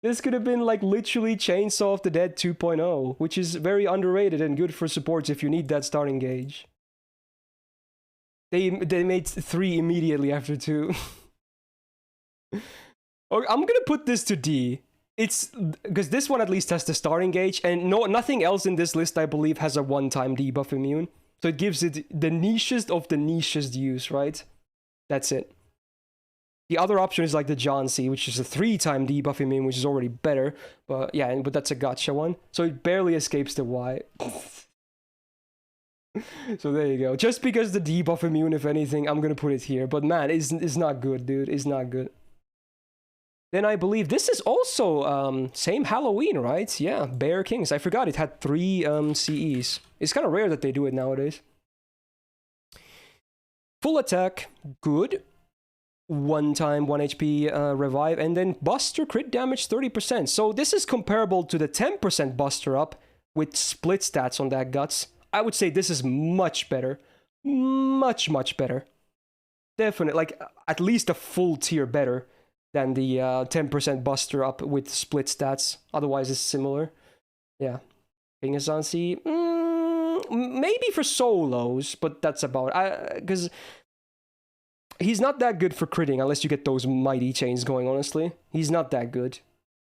This could have been like literally Chainsaw of the Dead 2.0, which is very underrated and good for supports if you need that starting gauge. They made 3 immediately after 2. Okay, I'm gonna put this to D. It's because this one at least has the starting gauge, and nothing else in this list I believe has a one-time debuff immune. So it gives it the nichest of the nichest use, right? That's it. The other option is like the John C, which is a 3-time debuff immune, which is already better. But yeah, but that's a gotcha one. So it barely escapes the Y. So there you go. Just because the debuff immune, if anything, I'm gonna put it here. But man, it's not good, dude. It's not good. Then I believe this is also same Halloween, right? Yeah, Bear Kings. I forgot it had 3 CEs. It's kind of rare that they do it nowadays. Full attack, good. 1-time 1 HP revive, and then Buster crit damage 30%. So this is comparable to the 10% Buster up with split stats on that Guts. I would say this is much better. Much better. Definitely, like at least a full tier better than the 10% Buster up with split stats. Otherwise, it's similar. Yeah. King Azansi, maybe for solos, but that's about it. Because he's not that good for critting unless you get those mighty chains going, honestly. He's not that good.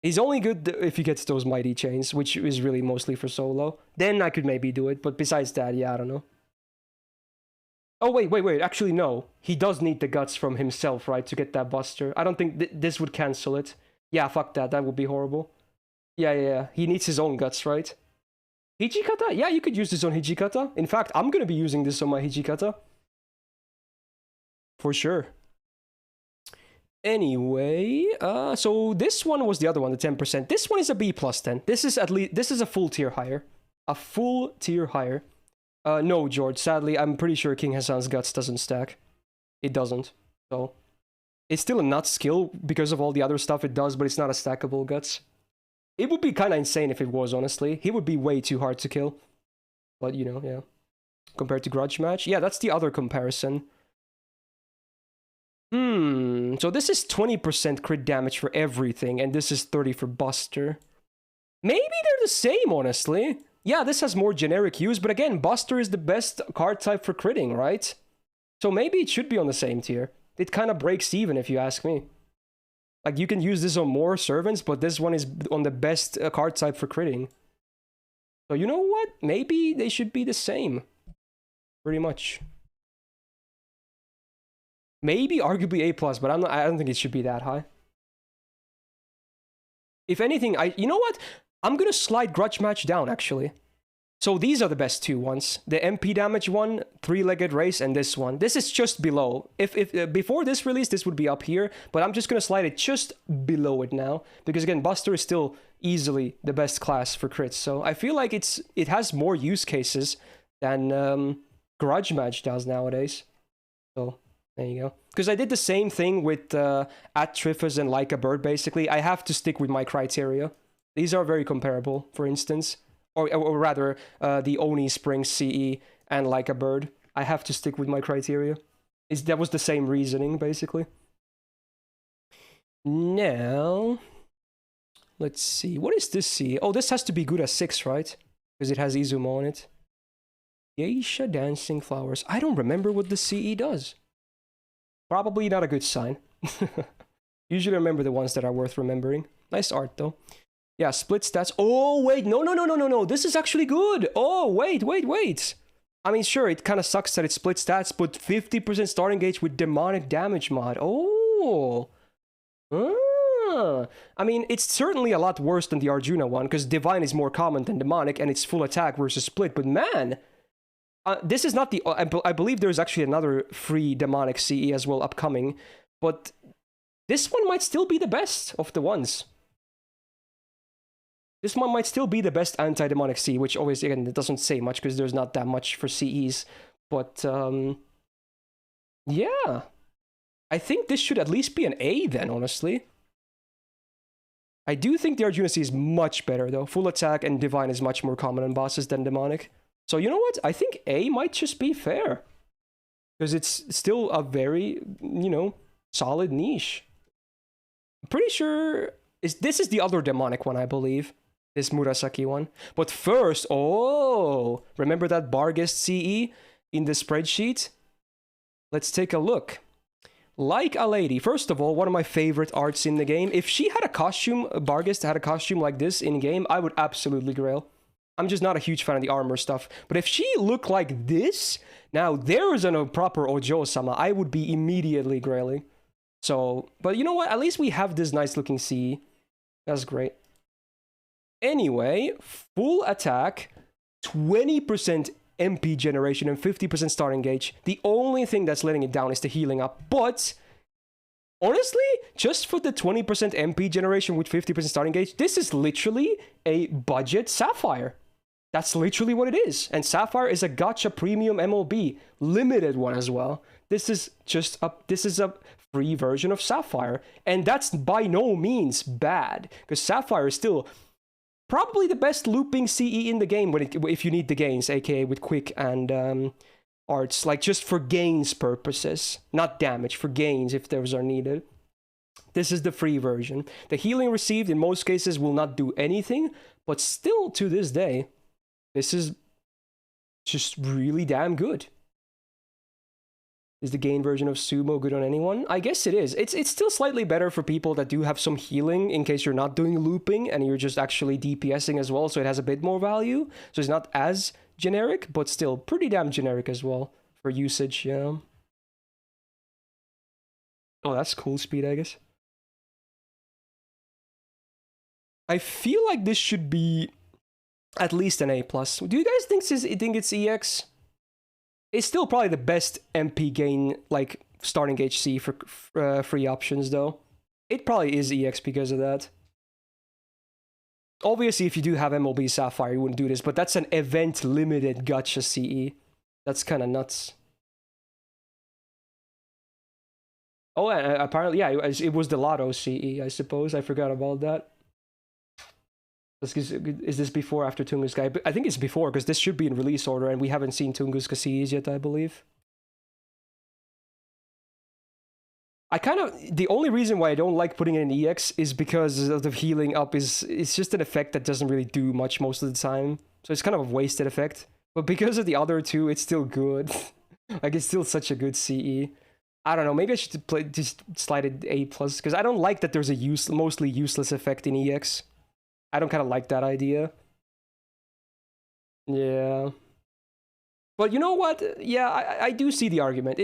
He's only good if he gets those mighty chains, which is really mostly for solo. Then I could maybe do it, but besides that, yeah, I don't know. Oh, wait. Actually, no. He does need the guts from himself, right, to get that Buster. I don't think this would cancel it. Yeah, fuck that. That would be horrible. Yeah. He needs his own guts, right? Hijikata? Yeah, you could use this on Hijikata. In fact, I'm going to be using this on my Hijikata. For sure. Anyway, so this one was the other one, the 10%. This one is a B plus 10. This is a full tier higher. A full tier higher. No, George, sadly, I'm pretty sure King Hassan's Guts doesn't stack. It doesn't. So, it's still a nut skill because of all the other stuff it does, but it's not a stackable Guts. It would be kind of insane if it was, honestly. He would be way too hard to kill. But, you know, yeah. Compared to Grudge Match. Yeah, that's the other comparison. So this is 20% crit damage for everything, and this is 30 for Buster. Maybe they're the same, honestly. Yeah, this has more generic use, but again, Buster is the best card type for critting, right? So maybe it should be on the same tier. It kind of breaks even, if you ask me. Like, you can use this on more servants, but this one is on the best card type for critting. So you know what? Maybe they should be the same. Pretty much. Maybe arguably A+, but I don't think it should be that high. If anything, you know what? I'm gonna slide Grudge Match down, actually. So these are the best two ones. The MP damage one, three-legged race, and this one. This is just below. If before this release, this would be up here, but I'm just gonna slide it just below it now. Because again, Buster is still easily the best class for crits. So I feel like it has more use cases than Grudge Match does nowadays. So there you go. Because I did the same thing with Atrifus and Like a Bird, basically. I have to stick with my criteria. These are very comparable, for instance. Or rather, the Oni Spring CE and Like a Bird. I have to stick with my criteria. That was the same reasoning, basically. Now, let's see. What is this CE? Oh, this has to be good as 6, right? Because it has Izuma on it. Geisha Dancing Flowers. I don't remember what the CE does. Probably not a good sign. Usually remember the ones that are worth remembering. Nice art, though. Yeah, split stats. Oh, wait. No. This is actually good. Oh, wait. I mean, sure, it kind of sucks that it split stats, but 50% starting gauge with demonic damage mod. Oh. I mean, it's certainly a lot worse than the Arjuna one, because divine is more common than demonic, and it's full attack versus split. But man, this is not the... I believe there's actually another free demonic CE as well upcoming, but this one might still be the best of the ones. This one might still be the best anti-demonic CE, which always, again, it doesn't say much because there's not that much for CEs. But, yeah. I think this should at least be an A then, honestly. I do think the Arjuna CE is much better, though. Full attack and divine is much more common on bosses than demonic. So, you know what? I think A might just be fair. Because it's still a very, solid niche. I'm pretty sure... This is the other demonic one, I believe. This Murasaki one. But first, remember that Barghest CE in the spreadsheet? Let's take a look. Like a Lady. First of all, one of my favorite arts in the game. If she had a costume, Barghest had a costume like this in-game, I would absolutely grail. I'm just not a huge fan of the armor stuff. But if she looked like this, now there is a proper Ojo-sama, I would be immediately grailing. So, but you know what? At least we have this nice looking CE. That's great. Anyway, full attack, 20% MP generation and 50% starting gauge. The only thing that's letting it down is the healing up. But honestly, just for the 20% MP generation with 50% starting gauge, this is literally a budget Sapphire. That's literally what it is. And Sapphire is a gacha premium MLB, limited one as well. This is a free version of Sapphire, and that's by no means bad, because Sapphire is still probably the best looping CE in the game if you need the gains, aka with quick and arts, like just for gains purposes, not damage, for gains if those are needed. This is the free version. The healing received in most cases will not do anything, but still to this day, this is just really damn good. Is the gain version of Sumo good on anyone? I guess it is. It's still slightly better for people that do have some healing in case you're not doing looping and you're just actually DPSing as well, so it has a bit more value. So it's not as generic, but still pretty damn generic as well for usage, yeah. Oh, that's cool speed, I guess. I feel like this should be at least an A+. Do you guys think it's EX? It's still probably the best MP gain, like, starting HC for free options, though. It probably is EX because of that. Obviously, if you do have MLB Sapphire, you wouldn't do this, but that's an event-limited gacha CE. That's kind of nuts. Oh, apparently, yeah, it was the Lotto CE, I suppose. I forgot about that. Is this before or after Tunguska? I think it's before, because this should be in release order, and we haven't seen Tunguska CEs yet, I believe. I kind of, the only reason why I don't like putting it in EX is because of the healing up it's just an effect that doesn't really do much most of the time. So it's kind of a wasted effect. But because of the other two, it's still good. Like, it's still such a good CE. I don't know, maybe I should just slide it A+, because I don't like that there's a mostly useless effect in EX. I don't kind of like that idea. Yeah. But you know what? Yeah, I do see the argument.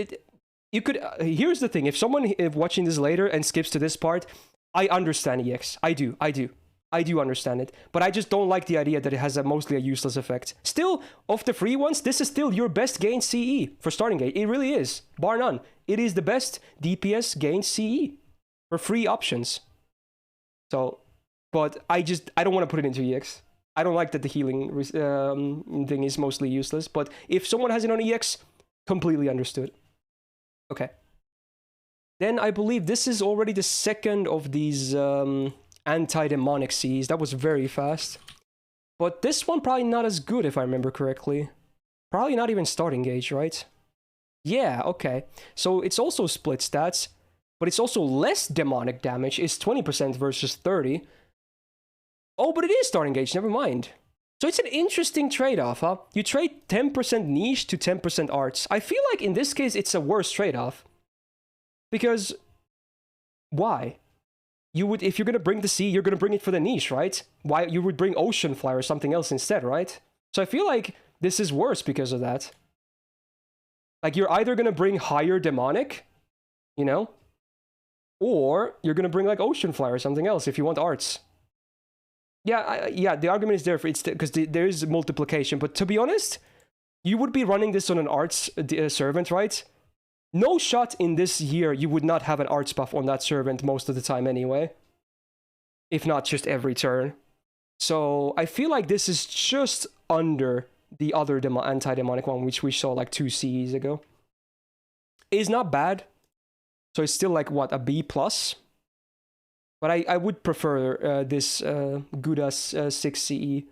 You could, here's the thing, if someone watching this later and skips to this part, I understand EX. I do understand it, but I just don't like the idea that it has mostly a useless effect. Still, of the free ones, this is still your best gain CE for starting gauge. It really is, bar none. It is the best DPS gain CE for free options. So, but I don't want to put it into EX. I don't like that the healing thing is mostly useless, but if someone has it on EX, completely understood. Okay. Then I believe this is already the second of these anti-demonic Cs. That was very fast. But this one probably not as good if I remember correctly. Probably not even starting gauge, right? Yeah, okay. So it's also split stats, but it's also less demonic damage. It's 20% versus 30. Oh, but it is starting gauge, never mind. So it's an interesting trade-off, huh? You trade 10% niche to 10% arts. I feel like in this case, it's a worse trade-off. Because, why? You would, if you're gonna bring the sea, you're gonna bring it for the niche, right? Why, you would bring Ocean Fly or something else instead, right? So I feel like this is worse because of that. Like, you're either gonna bring higher demonic, you know? Or you're gonna bring, like, Ocean Fly or something else if you want arts. Yeah, yeah, the argument is there for it's because there is multiplication, but to be honest, you would be running this on an arts servant, right? No shot in this year you would not have an arts buff on that servant most of the time anyway. If not just every turn. So I feel like this is just under the other anti-demonic one, which we saw like 2 CEs ago. It's not bad. So it's still like, what, a B+? But I would prefer this good as 6 CE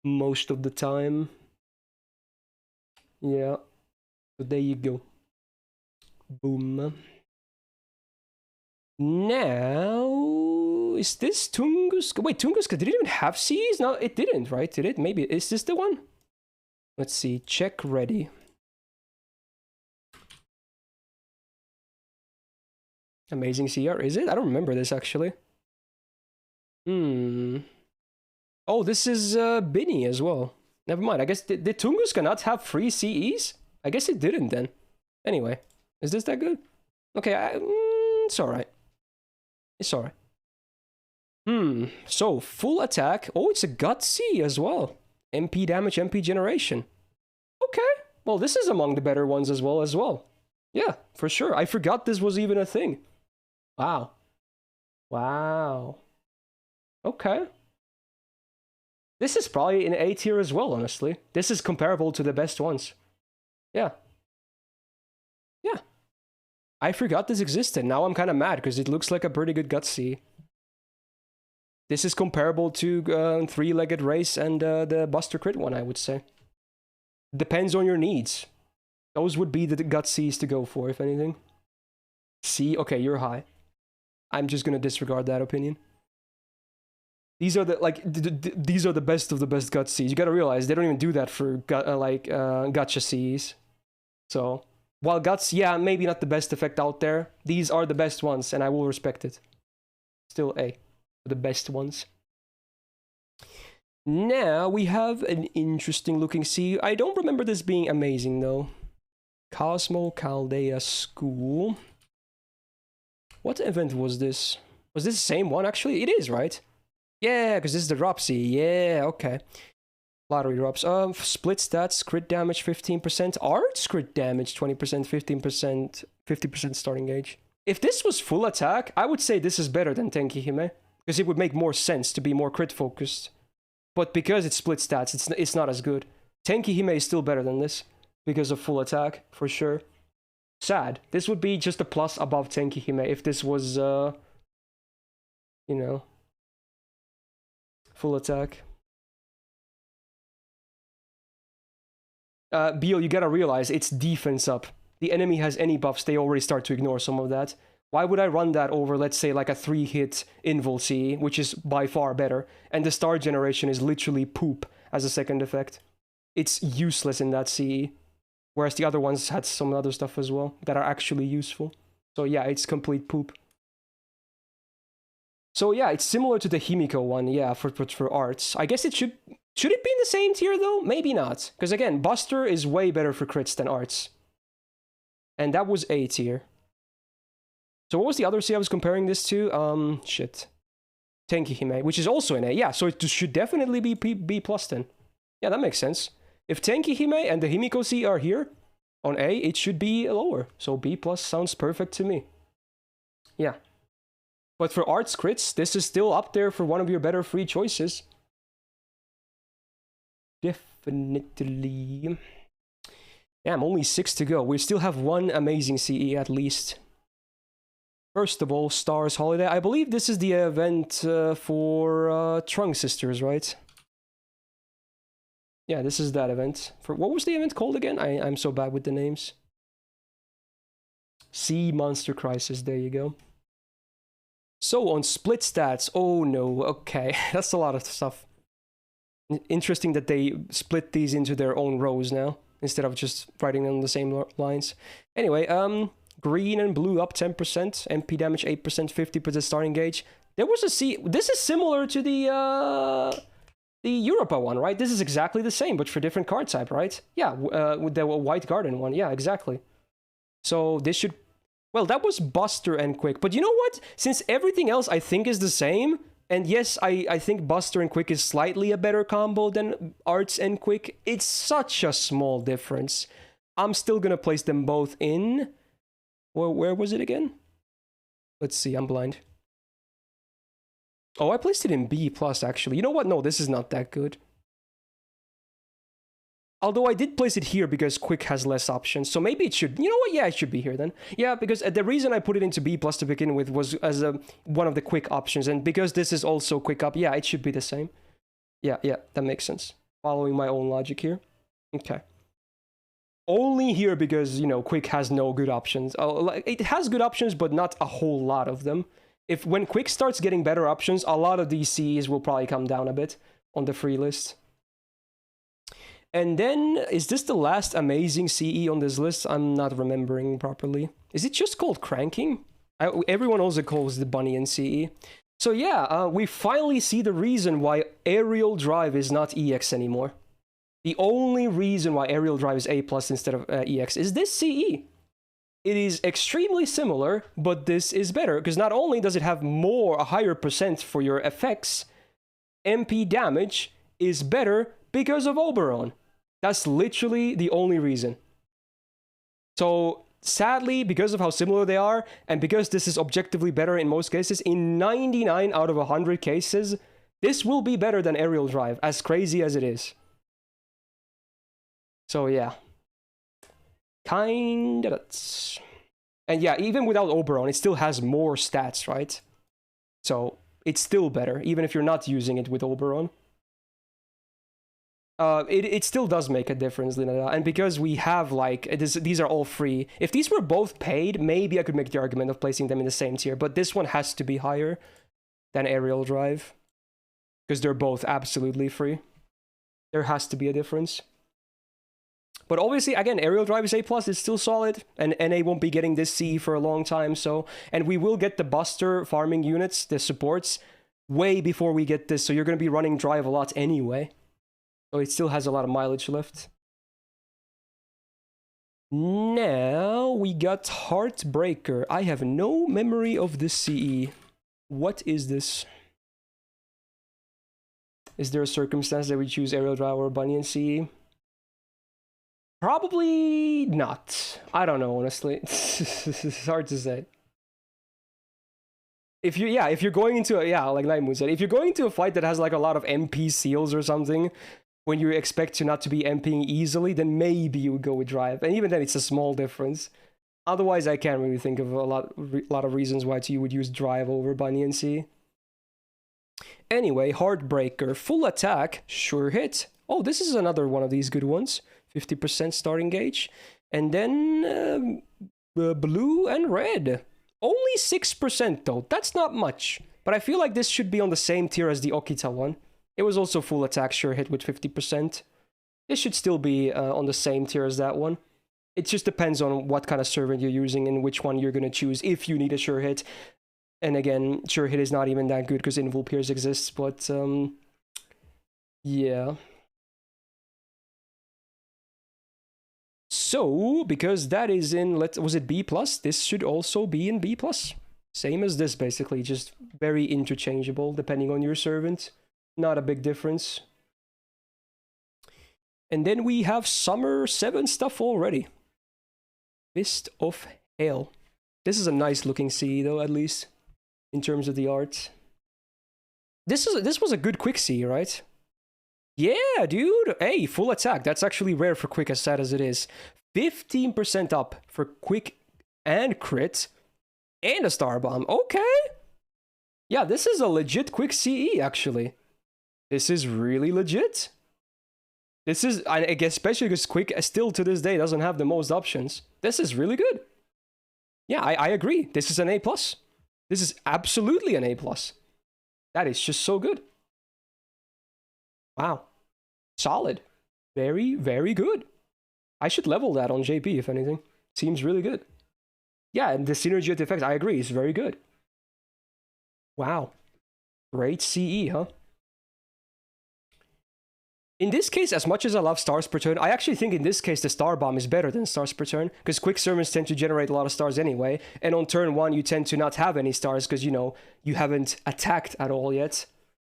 most of the time. Yeah. So there you go. Boom. Now, is this Tunguska? Wait, Tunguska, did it even have Cs? No, it didn't, right? Did it? Maybe. Is this the one? Let's see. Check ready. Amazing CR, is it? I don't remember this, actually. Oh, this is Binny as well. Never mind. I guess, did Tunguska not have free CEs? I guess it didn't then. Anyway, is this that good? Okay, it's alright. It's alright. So, full attack. Oh, it's a gut C as well. MP damage, MP generation. Okay. Well, this is among the better ones as well. Yeah, for sure. I forgot this was even a thing. Wow. Wow. Okay. This is probably in A tier as well, honestly. This is comparable to the best ones. Yeah. Yeah. I forgot this existed. Now I'm kind of mad because it looks like a pretty good Gutsy. This is comparable to Three-Legged Race and the Buster Crit one, I would say. Depends on your needs. Those would be the Gutsies to go for, if anything. C? Okay, you're high. I'm just gonna disregard that opinion. These are the these are the best of the best Gutsies. You gotta realize they don't even do that for Gacha Cs. So while Guts, yeah, maybe not the best effect out there, these are the best ones, and I will respect it. Still A, the best ones. Now we have an interesting looking C. I don't remember this being amazing though. Cosmo Chaldea School. What event was this? Was this the same one actually? It is, right? Yeah, because this is the drop C. Yeah, okay. Lottery drops. Split stats, crit damage 15%, arts crit damage 20%, 15%, 50% starting gauge. If this was full attack, I would say this is better than Tenki Hime, because it would make more sense to be more crit focused. But because it's split stats, it's not as good. Tenki Hime is still better than this because of full attack for sure. Sad. This would be just a plus above Tenki Hime if this was you know, full attack. Beal, you gotta realize it's defense up. The enemy has any buffs, they already start to ignore some of that. Why would I run that over, let's say, like a 3-hit Invul CE, which is by far better, and the star generation is literally poop as a second effect? It's useless in that CE, whereas the other ones had some other stuff as well that are actually useful. So yeah, it's complete poop. So yeah, it's similar to the Himiko one, yeah, for arts. I guess it should it be in the same tier though? Maybe not, because again, Buster is way better for crits than arts. And that was A tier. So what was the other C I was comparing this to? Shit. Tenkihime, which is also an A. Yeah, so it should definitely be B plus then. Yeah, that makes sense. If Tenkihime and the Himiko C are here on A, it should be lower. So B plus sounds perfect to me. Yeah. But for arts crits, this is still up there for one of your better free choices. Definitely. Damn, only 6 to go. We still have one amazing CE at least. First of all, Stars Holiday. I believe this is the event for Trunk Sisters, right? Yeah, this is that event. For what was the event called again? I'm so bad with the names. Sea Monster Crisis, there you go. So on split stats, oh no, okay, that's a lot of stuff. Interesting that they split these into their own rows now, instead of just writing them on the same lines. Anyway, green and blue up 10%, MP damage 8%, 50% starting gauge. There was a C. This is similar to the Europa one, right? This is exactly the same, but for different card type, right? Yeah, with the White Garden one. Yeah, exactly. So this should... Well, that was Buster and Quick. But you know what? Since everything else I think is the same, and yes, I think Buster and Quick is slightly a better combo than Arts and Quick, it's such a small difference. I'm still gonna place them both in... Well, where was it again? Let's see, I'm blind. Oh, I placed it in B+, actually. You know what? No, this is not that good. Although I did place it here because Quick has less options, so maybe it should... You know what? Yeah, it should be here then. Yeah, because the reason I put it into B+ to begin with was as one of the Quick options, and because this is also Quick up, yeah, it should be the same. Yeah, that makes sense. Following my own logic here. Okay. Only here because, you know, Quick has no good options. It has good options, but not a whole lot of them. When Quick starts getting better options, a lot of these Cs will probably come down a bit on the free list. And then, is this the last amazing CE on this list? I'm not remembering properly. Is it just called Cranking? Everyone also calls the Bunny in CE. So yeah, we finally see the reason why Aerial Drive is not EX anymore. The only reason why Aerial Drive is A+ instead of EX is this CE. It is extremely similar, but this is better, because not only does it have a higher percent for your effects, MP damage is better because of Oberon. That's literally the only reason. So, sadly, because of how similar they are, and because this is objectively better in most cases, in 99 out of 100 cases, this will be better than Aerial Drive, as crazy as it is. So yeah. Kinda nuts. And yeah, even without Oberon, it still has more stats, right? So, it's still better, even if you're not using it with Oberon. It still does make a difference, Lina. And because we have, like, these are all free. If these were both paid, maybe I could make the argument of placing them in the same tier. But this one has to be higher than Aerial Drive. Because they're both absolutely free. There has to be a difference. But obviously, again, Aerial Drive is A+, it's still solid. And NA won't be getting this C for a long time, so... And we will get the Buster farming units, the supports, way before we get this. So you're going to be running Drive a lot anyway. So it still has a lot of mileage left. Now we got Heartbreaker. I have no memory of this CE. What is this? Is there a circumstance that we choose Aerial Drive or Bunyan CE? Probably not. I don't know, honestly. It's hard to say. If you're going into like Nightmoon said, if you're going into a fight that has like a lot of MP seals or something, when you expect to not to be MPing easily, then maybe you would go with Drive. And even then, it's a small difference. Otherwise, I can't really think of a lot of reasons why you would use Drive over Bunyan C. Anyway, Heartbreaker. Full attack. Sure hit. Oh, this is another one of these good ones. 50% starting gauge. And then blue and red. Only 6% though, that's not much. But I feel like this should be on the same tier as the Okita one. It was also full attack sure hit with 50%. This should still be on the same tier as that one. It just depends on what kind of servant you're using and which one you're going to choose if you need a sure hit. And again, sure hit is not even that good because Invul Pierce exists, but yeah. So, because that is in, was it B+, this should also be in B+. Same as this, basically, just very interchangeable depending on your servant. Not a big difference. And then we have Summer 7 stuff already. Fist of Hail. This is a nice looking CE though, at least, in terms of the art. This was a good quick CE, right? Yeah, dude. Hey, full attack. That's actually rare for quick, as sad as it is. 15% up for quick and crit. And a star bomb. Okay. Yeah, this is a legit quick CE, actually. This is really legit. This is, I guess, especially because quick still to this day doesn't have the most options. This is really good. Yeah, I agree. This is an A+. This is absolutely an A+. That is just so good. Wow. Solid. Very, very good. I should level that on JP, if anything. Seems really good. Yeah, and the synergy of the effects, I agree, is very good. Wow. Great CE, huh? In this case, as much as I love stars per turn, I actually think in this case the star bomb is better than stars per turn, because quick servants tend to generate a lot of stars anyway, and on turn 1 you tend to not have any stars because, you know, you haven't attacked at all yet,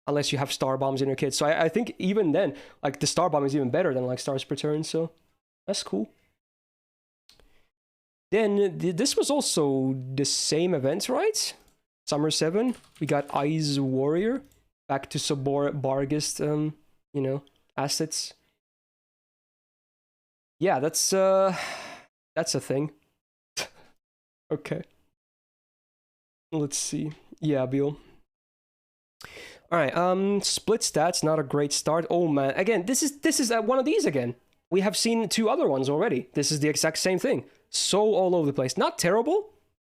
unless you have star bombs in your kit. So I think even then, like, the star bomb is even better than, like, stars per turn, so that's cool. Then, this was also the same event, right? Summer 7, we got Eyes Warrior, back to Sabor Barghest, you know, assets. Yeah, that's a thing. Okay. Let's see. Yeah, Beal. Alright, split stats, not a great start. Oh man, again, this is one of these again. We have seen 2 other ones already. This is the exact same thing. So all over the place. Not terrible,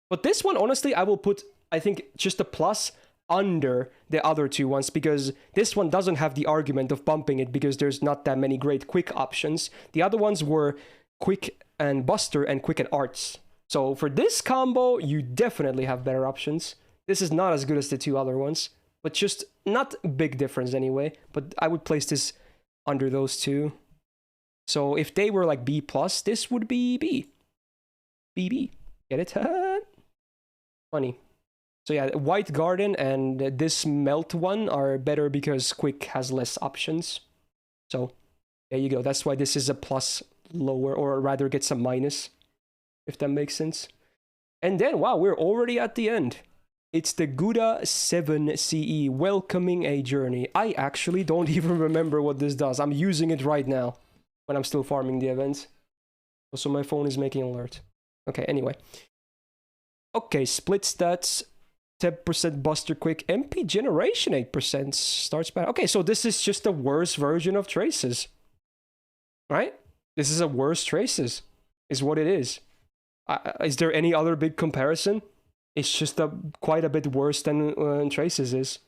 but this one, honestly, I will put, I think, just a plus under the other 2 ones, because this one doesn't have the argument of bumping it because there's not that many great quick options. The other ones were quick and buster and quick and arts. So for this combo, you definitely have better options. This is not as good as the 2 other ones, but just not big difference anyway. But I would place this under those 2. So if they were like B+, this would be B. BB. Get it? Funny. So yeah, White Garden and this Melt one are better because quick has less options. So there you go. That's why this is a plus lower, or rather gets a minus, if that makes sense. And then, wow, we're already at the end. It's the Gouda 7 CE, Welcoming a Journey. I actually don't even remember what this does. I'm using it right now when I'm still farming the event. Also, my phone is making an alert. Okay, anyway. Okay, split stats, 10% buster quick, MP generation 8%, starts bad. Okay, so this is just a worse version of Traces. Right? This is a worse Traces, is what it is. Is there any other big comparison? It's just quite a bit worse than Traces is.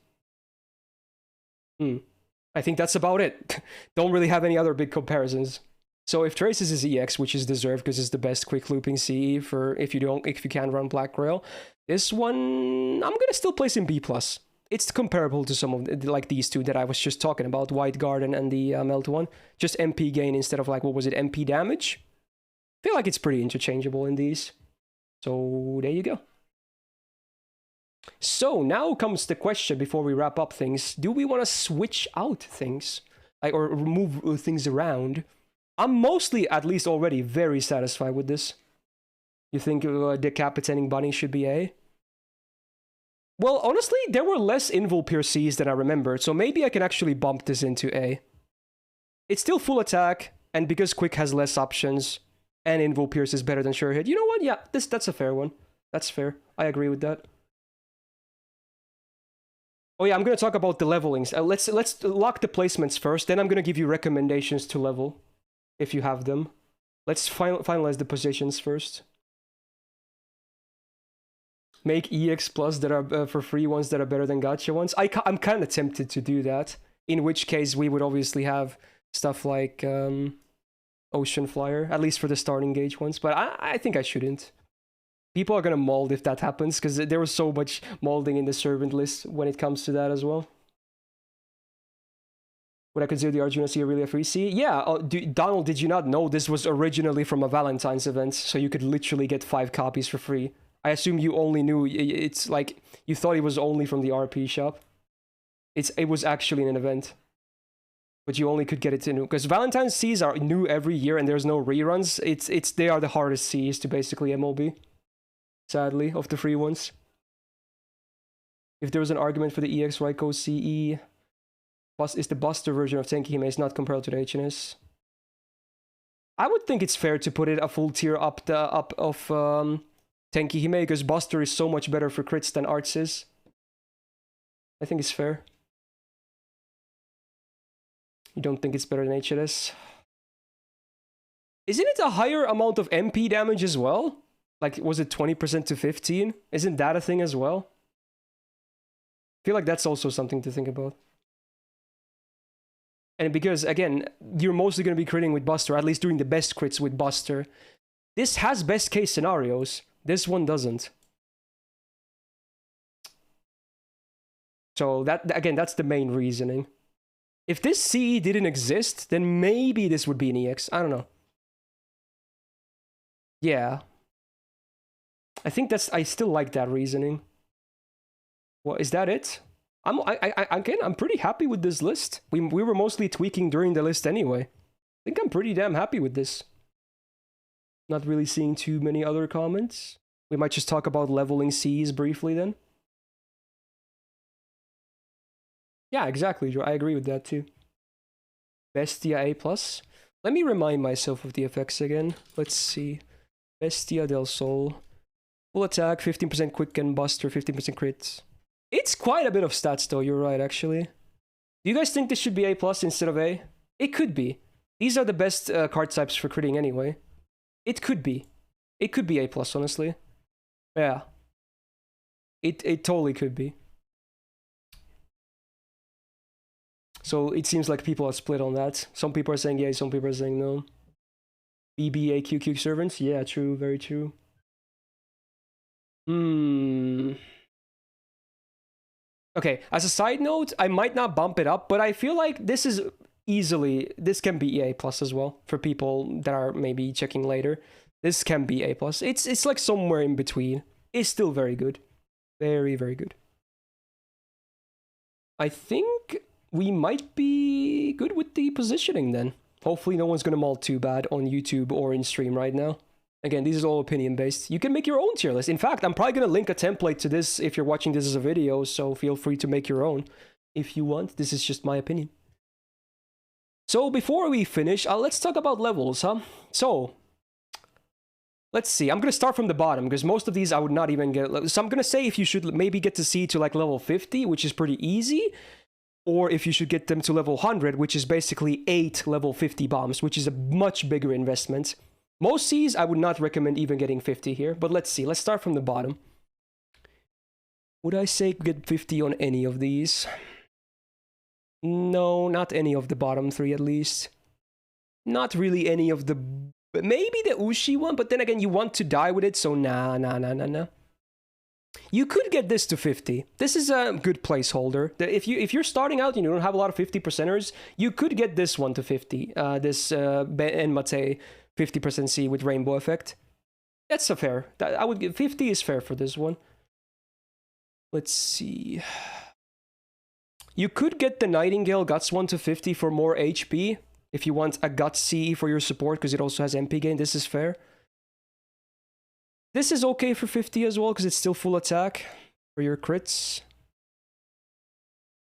I think that's about it. Don't really have any other big comparisons. So if Traces is EX, which is deserved because it's the best quick looping CE for if you can't run Black Rail, this one I'm gonna still place in B+. It's comparable to some of like these 2 that I was just talking about, White Garden and the Melt one. Just MP gain instead of, like, what was it, MP damage? I feel like it's pretty interchangeable in these. So there you go. So now comes the question before we wrap up things. Do we want to switch out things? Like, or move things around? I'm mostly, at least already, very satisfied with this. You think Decapitating Bunny should be A? Well, honestly, there were less Invul Pierce Cs than I remembered, so maybe I can actually bump this into A. It's still full attack, and because Quick has less options, and Invul Pierce is better than Sure Hit, you know what? Yeah, that's a fair one. That's fair. I agree with that. Oh yeah, I'm going to talk about the levelings. Let's lock the placements first, then I'm going to give you recommendations to level, if you have them. Let's finalize the positions first. Make EX plus that are for free ones that are better than gacha ones. I'm kind of tempted to do that. In which case we would obviously have stuff like Ocean Flyer, at least for the starting gauge ones. But I think I shouldn't. People are gonna mold if that happens, because there was so much molding in the servant list when it comes to that as well. Would I consider the Arjuna C really a free C? Yeah, Donald, did you not know this was originally from a Valentine's event, so you could literally get 5 copies for free? I assume you only knew, it's like, you thought it was only from the RP shop. It was actually an event. But you only could get it to new, because Valentine's Cs are new every year and there's no reruns. They are the hardest Cs to basically MLB. Sadly, of the free ones. If there was an argument for the EX Raiko CE, is the Buster version of Tenki Hime is not comparable to the HNS. I would think it's fair to put it a full tier up of Tenki Hime, because Buster is so much better for crits than Arts is. I think it's fair. You don't think it's better than HNS? Isn't it a higher amount of MP damage as well? Like, was it 20% to 15? Isn't that a thing as well? I feel like that's also something to think about. And because, again, you're mostly going to be critting with Buster, at least doing the best crits with Buster. This has best case scenarios. This one doesn't. So, again, that's the main reasoning. If this CE didn't exist, then maybe this would be an EX. I don't know. Yeah. I still like that reasoning. Well, is that it? I'm pretty happy with this list. We were mostly tweaking during the list anyway. I think I'm pretty damn happy with this. Not really seeing too many other comments. We might just talk about leveling Cs briefly then. Yeah, exactly, Joe. I agree with that too. Bestia A+. Let me remind myself of the effects again. Let's see. Bestia del Sol. Full attack, 15% quick and buster, 15% crits. It's quite a bit of stats though, you're right actually. Do you guys think this should be A+ instead of A? It could be. These are the best card types for critting anyway. It could be. It could be A+, honestly. Yeah. It totally could be. So it seems like people are split on that. Some people are saying yay, some people are saying no. BBAQQ servants? Yeah, true, very true. Okay, as a side note, I might not bump it up, but I feel like this can be A+ as well, for people that are maybe checking later. This can be A+. It's like somewhere in between. It's still very good. Very, very good. I think we might be good with the positioning then. Hopefully no one's gonna maul too bad on YouTube or in stream right now. Again, these are all opinion based. You can make your own tier list. In fact, I'm probably gonna link a template to this if you're watching this as a video, so feel free to make your own if you want. This is just my opinion. So before we finish, let's talk about levels, huh? So, let's see. I'm gonna start from the bottom because most of these I would not even get. So I'm gonna say if you should maybe get to C to like level 50, which is pretty easy. Or if you should get them to level 100, which is basically 8 level 50 bombs, which is a much bigger investment. Most Cs, I would not recommend even getting 50 here, but let's see. Let's start from the bottom. Would I say get 50 on any of these? No, not any of the bottom 3 at least. Not really any of the... Maybe the Ushi one, but then again, you want to die with it, so nah. You could get this to 50. This is a good placeholder. If you're starting out and you don't have a lot of 50%ers, you could get this one to 50. This Enmate 50% C with Rainbow Effect. That's a fair. I would give 50 is fair for this one. Let's see. You could get the Nightingale Guts one to 50 for more HP. If you want a Guts CE for your support, because it also has MP gain, this is fair. This is okay for 50 as well, because it's still full attack for your crits.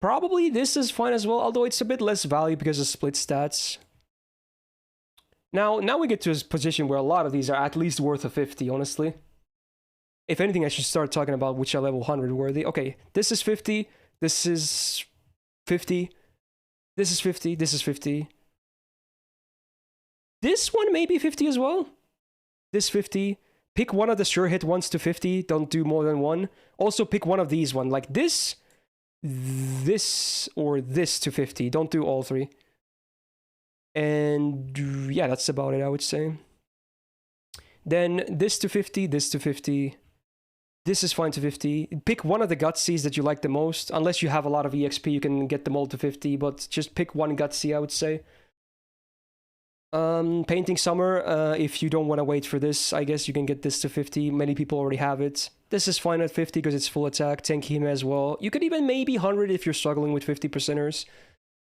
Probably this is fine as well, although it's a bit less value because of split stats. Now we get to a position where a lot of these are at least worth a 50, honestly. If anything, I should start talking about which are level 100 worthy. Okay, this is 50, this is 50, this is 50, this is 50. This one may be 50 as well. This 50. Pick one of the sure hit ones to 50. Don't do more than one. Also, pick one of these one, like this, or this to 50. Don't do all three. And yeah, that's about it, I would say. Then this to 50, this to 50. This is fine to 50. Pick one of the Gutsies that you like the most. Unless you have a lot of EXP, you can get them all to 50, but just pick one Gutsy, I would say. Painting Summer, if you don't want to wait for this, I guess you can get this to 50. Many people already have it. This is fine at 50 because it's full attack. Tenkime as well. You could even maybe 100 if you're struggling with 50%ers.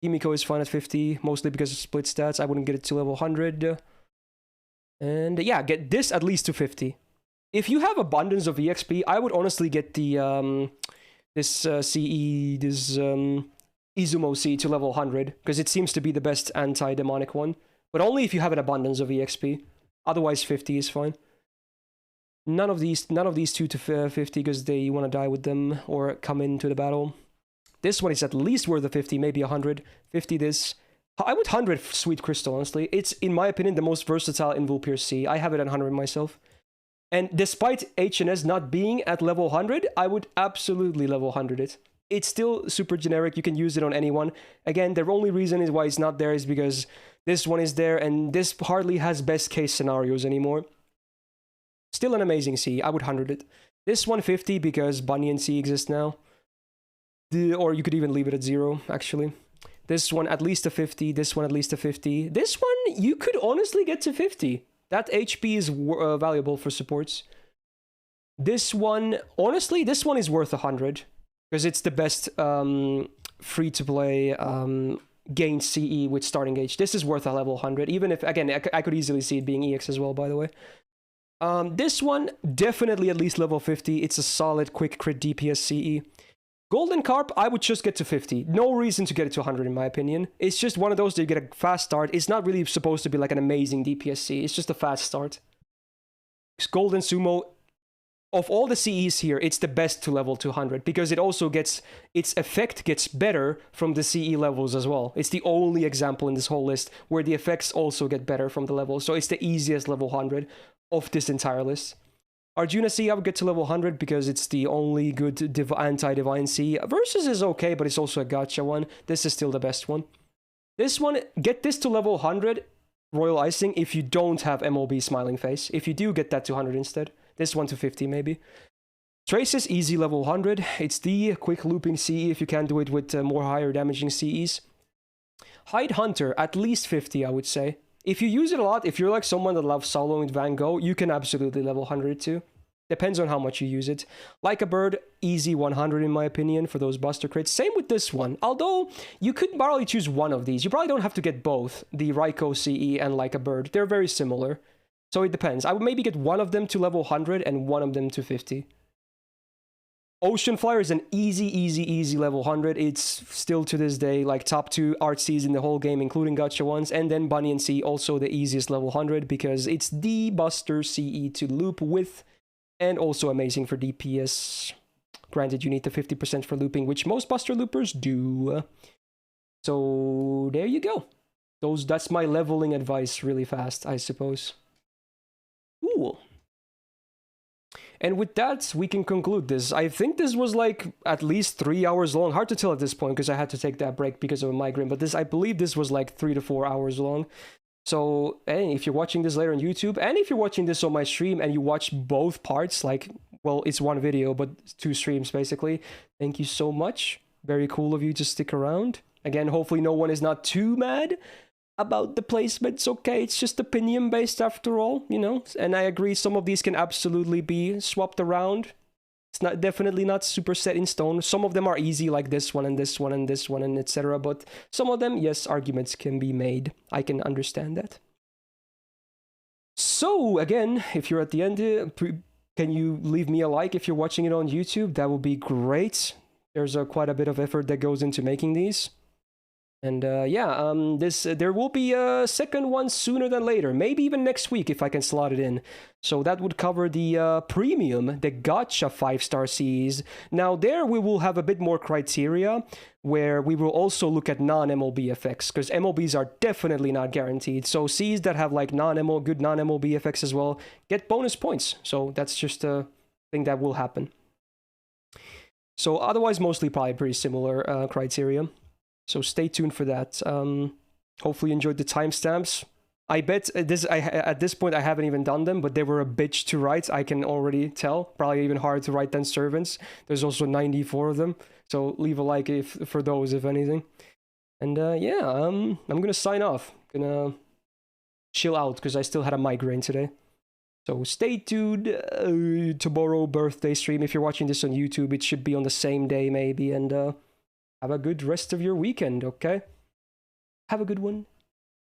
Himiko is fine at 50, mostly because of split stats. I wouldn't get it to level 100. And yeah, get this at least to 50. If you have abundance of EXP, I would honestly get the this Izumo C to level 100, because it seems to be the best anti-demonic one. But only if you have an abundance of EXP. Otherwise, 50 is fine. None of these 2 to 50, because they want to die with them or come into the battle. This one is at least worth a 50, maybe 100. 50 this. I would 100 Sweet Crystal, honestly. It's, in my opinion, the most versatile in Vulpir C. I have it at 100 myself. And despite HNS not being at level 100, I would absolutely level 100 it. It's still super generic. You can use it on anyone. Again, the only reason is why it's not there is because this one is there, and this hardly has best case scenarios anymore. Still an amazing C. I would 100 it. This 150 because Bunyan C exists now. Or you could even leave it at 0, actually. This one at least a 50. This one at least a 50. This one you could honestly get to 50. That HP is valuable for supports. This one, honestly, this one is worth 100. Because it's the best free-to-play gain CE with starting age. This is worth a level 100. Even if, again, I could easily see it being EX as well, by the way. This one, definitely at least level 50. It's a solid quick crit DPS CE. Golden Carp, I would just get to 50. No reason to get it to 100 in my opinion. It's just one of those that you get a fast start. It's not really supposed to be like an amazing DPSC. It's just a fast start. Golden Sumo, of all the CEs here, it's the best to level to 100 because it also gets, its effect gets better from the CE levels as well. It's the only example in this whole list where the effects also get better from the levels. So it's the easiest level 100 of this entire list. Arjuna C, I would get to level 100 because it's the only good anti-divine C. Versus is okay, but it's also a gacha one. This is still the best one. This one, get this to level 100, Royal Icing, if you don't have MOB Smiling Face. If you do, get that to 100 instead. This one to 50 maybe. Traces, easy level 100. It's the quick looping CE if you can do it with more higher damaging CEs. Hide Hunter, at least 50 I would say. If you use it a lot, if you're like someone that loves soloing Van Gogh, you can absolutely level 100 too. Depends on how much you use it. Like a Bird, easy 100 in my opinion for those buster crits. Same with this one. Although, you could probably choose one of these. You probably don't have to get both, the Raiko CE and Like a Bird. They're very similar. So it depends. I would maybe get one of them to level 100 and one of them to 50. Ocean Flyer is an easy level 100. It's still to this day like top 2 artsies in the whole game, including gacha ones. And then Bunyan C, also the easiest level 100 because it's the buster CE to loop with and also amazing for DPS. Granted, you need the 50% for looping, which most buster loopers do. So there you go. That's my leveling advice really fast, I suppose. Cool. And with that, we can conclude this. I think this was like at least 3 hours long. Hard to tell at this point because I had to take that break because of a migraine. But I believe this was like 3 to 4 hours long. So hey, if you're watching this later on YouTube, and if you're watching this on my stream and you watch both parts, like, well, it's one video, but 2 streams basically. Thank you so much. Very cool of you to stick around. Again, hopefully no one is not too mad about the placements. Okay, it's just opinion based after all, you know, and I agree some of these can absolutely be swapped around. It's not definitely not super set in stone. Some of them are easy, like this one and this one and this one and etc. But some of them, yes, arguments can be made. I can understand that. So again, if you're at the end, can you leave me a like if you're watching it on YouTube? That would be great. There's quite a bit of effort that goes into making these. And yeah, there will be a second one sooner than later, maybe even next week if I can slot it in. So that would cover the premium, the Gacha 5-star series. Now there we will have a bit more criteria, where we will also look at non-MLB effects, because MLBs are definitely not guaranteed. So Cs that have like good non-MLB effects as well get bonus points. So that's just a thing that will happen. So otherwise, mostly probably pretty similar criteria. So stay tuned for that. Hopefully you enjoyed the timestamps. I bet at this point I haven't even done them, but they were a bitch to write. I can already tell. Probably even harder to write than servants. There's also 94 of them. So leave a like for those, if anything. And yeah, I'm gonna sign off. Gonna chill out because I still had a migraine today. So stay tuned. Tomorrow birthday stream. If you're watching this on YouTube, it should be on the same day maybe. And have a good rest of your weekend, okay? Have a good one.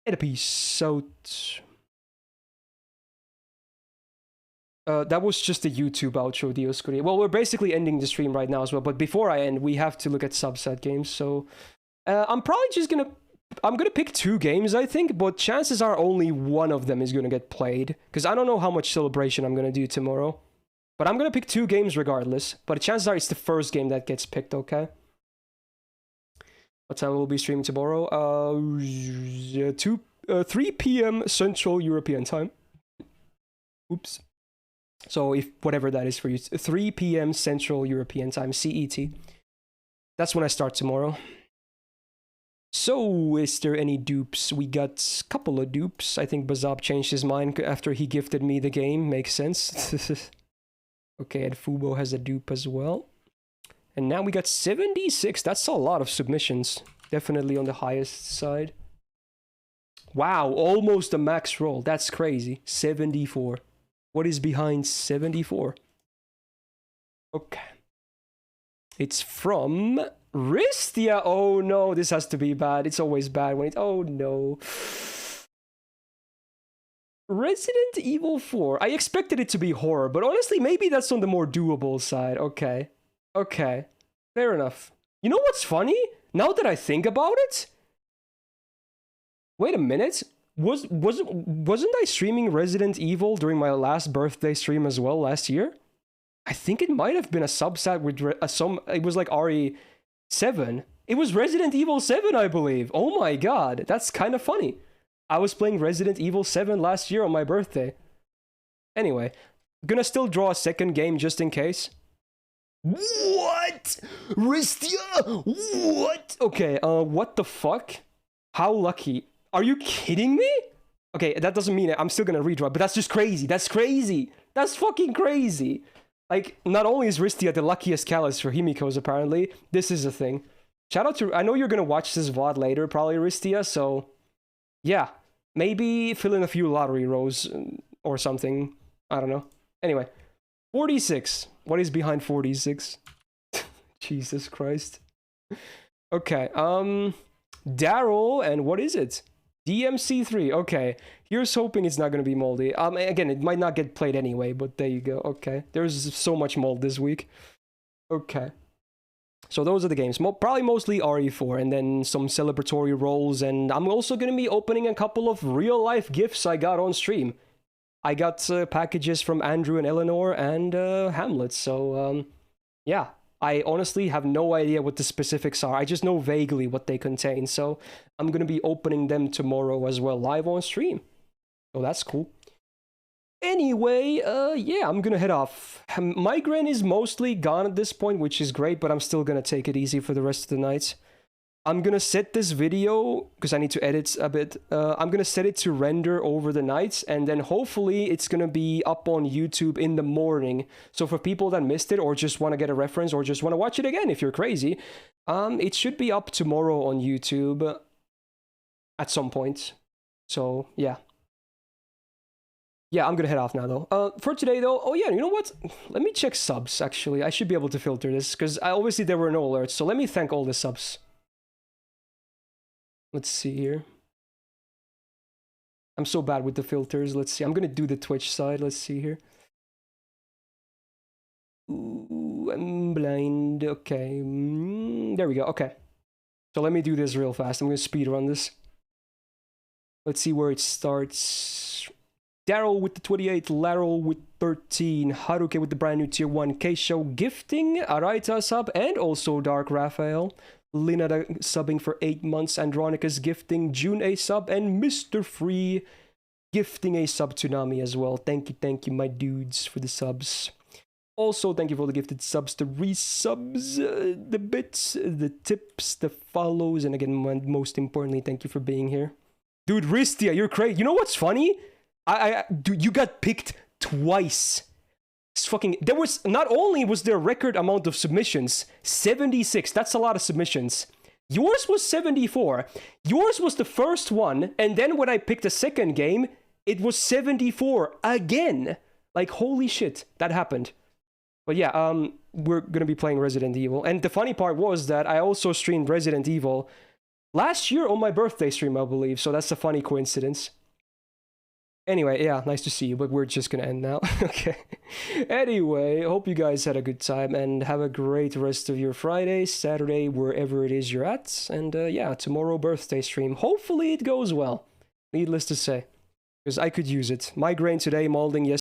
And a peace out. That was just the YouTube outro, Dioscuri. Well, we're basically ending the stream right now as well, but before I end, we have to look at subset games, so... I'm probably just gonna... I'm gonna pick 2 games, I think, but chances are only one of them is gonna get played, because I don't know how much celebration I'm gonna do tomorrow. But I'm gonna pick 2 games regardless, but chances are it's the first game that gets picked, okay? What time will be streaming tomorrow? 3 p.m. Central European time. Oops. So if whatever that is for you, 3 p.m. Central European time, CET. That's when I start tomorrow. So, is there any dupes? We got a couple of dupes. I think Bazab changed his mind after he gifted me the game. Makes sense. Okay, and Fubo has a dupe as well. And now we got 76. That's a lot of submissions. Definitely on the highest side. Wow, almost a max roll. That's crazy. 74. What is behind 74? Okay. It's from Ristia. Oh no, this has to be bad. It's always bad when it... Oh no. Resident Evil 4. I expected it to be horror, but honestly, maybe that's on the more doable side. Okay. Okay, fair enough. You know what's funny? Now that I think about it... Wait a minute. Wasn't I streaming Resident Evil during my last birthday stream as well last year? I think it might have been a subset with it was like RE7. It was Resident Evil 7, I believe. Oh my god, that's kind of funny. I was playing Resident Evil 7 last year on my birthday. Anyway, I'm gonna still draw a second game just in case. What? Ristia? What? Okay, what the fuck? How lucky? Are you kidding me? Okay, that doesn't mean it. I'm still gonna redraw, but that's just crazy. That's crazy. That's fucking crazy. Like, not only is Ristia the luckiest Callus for Himiko's, apparently, this is a thing. Shout out to... I know you're gonna watch this VOD later, probably, Ristia, so... Yeah. Maybe fill in a few lottery rows or something. I don't know. Anyway. 46. What is behind 46? Jesus Christ. Okay, Daryl, and what is it? DMC3. Okay, here's hoping it's not gonna be moldy. Again, it might not get played anyway, but there you go. Okay, there's so much mold this week. Okay, so those are the games. Probably mostly RE4, and then some celebratory rolls. And I'm also gonna be opening a couple of real life gifts I got on stream. I got packages from Andrew and Eleanor and Hamlet. So yeah. I honestly have no idea what the specifics are. I just know vaguely what they contain. So I'm going to be opening them tomorrow as well, live on stream. So that's cool. Anyway, yeah, I'm going to head off. Migraine is mostly gone at this point, which is great, but I'm still going to take it easy for the rest of the night. I'm going to set this video, because I need to edit a bit, I'm going to set it to render over the night, and then hopefully it's going to be up on YouTube in the morning. So for people that missed it, or just want to get a reference, or just want to watch it again if you're crazy, it should be up tomorrow on YouTube at some point. So, yeah. Yeah, I'm going to head off now, though. For today, though, oh yeah, you know what? Let me check subs, actually. I should be able to filter this, because obviously there were no alerts, so let me thank all the subs. Let's see here. I'm so bad with the filters. Let's see. I'm going to do the Twitch side. Let's see here. Ooh, I'm blind. Okay. There we go. Okay. So let me do this real fast. I'm gonna speed run this. Let's see where it starts. Daryl with the 28, Laryl with 13, Haruke with the brand new tier 1, Keisho gifting, Araita sub, and also Dark Raphael. Linada subbing for 8 months, Andronica's gifting, June a sub, and Mr. Free gifting a sub to Nami as well. Thank you, my dudes, for the subs. Also, thank you for the gifted subs, the resubs, the bits, the tips, the follows, and again, most importantly, thank you for being here. Dude, Ristia, you're crazy. You know what's funny? Dude, you got picked twice. It's fucking... There was... Not only was there a record amount of submissions, 76, that's a lot of submissions. Yours was 74. Yours was the first one, and then when I picked a second game, it was 74 again. Like, holy shit, that happened. But yeah, we're gonna be playing Resident Evil. And the funny part was that I also streamed Resident Evil last year on my birthday stream, I believe. So that's a funny coincidence. Anyway, yeah, nice to see you, but we're just gonna end now. Okay. Anyway, hope you guys had a good time and have a great rest of your Friday, Saturday, wherever it is you're at. And yeah, tomorrow birthday stream. Hopefully it goes well. Needless to say. Because I could use it. Migraine today, molding yesterday.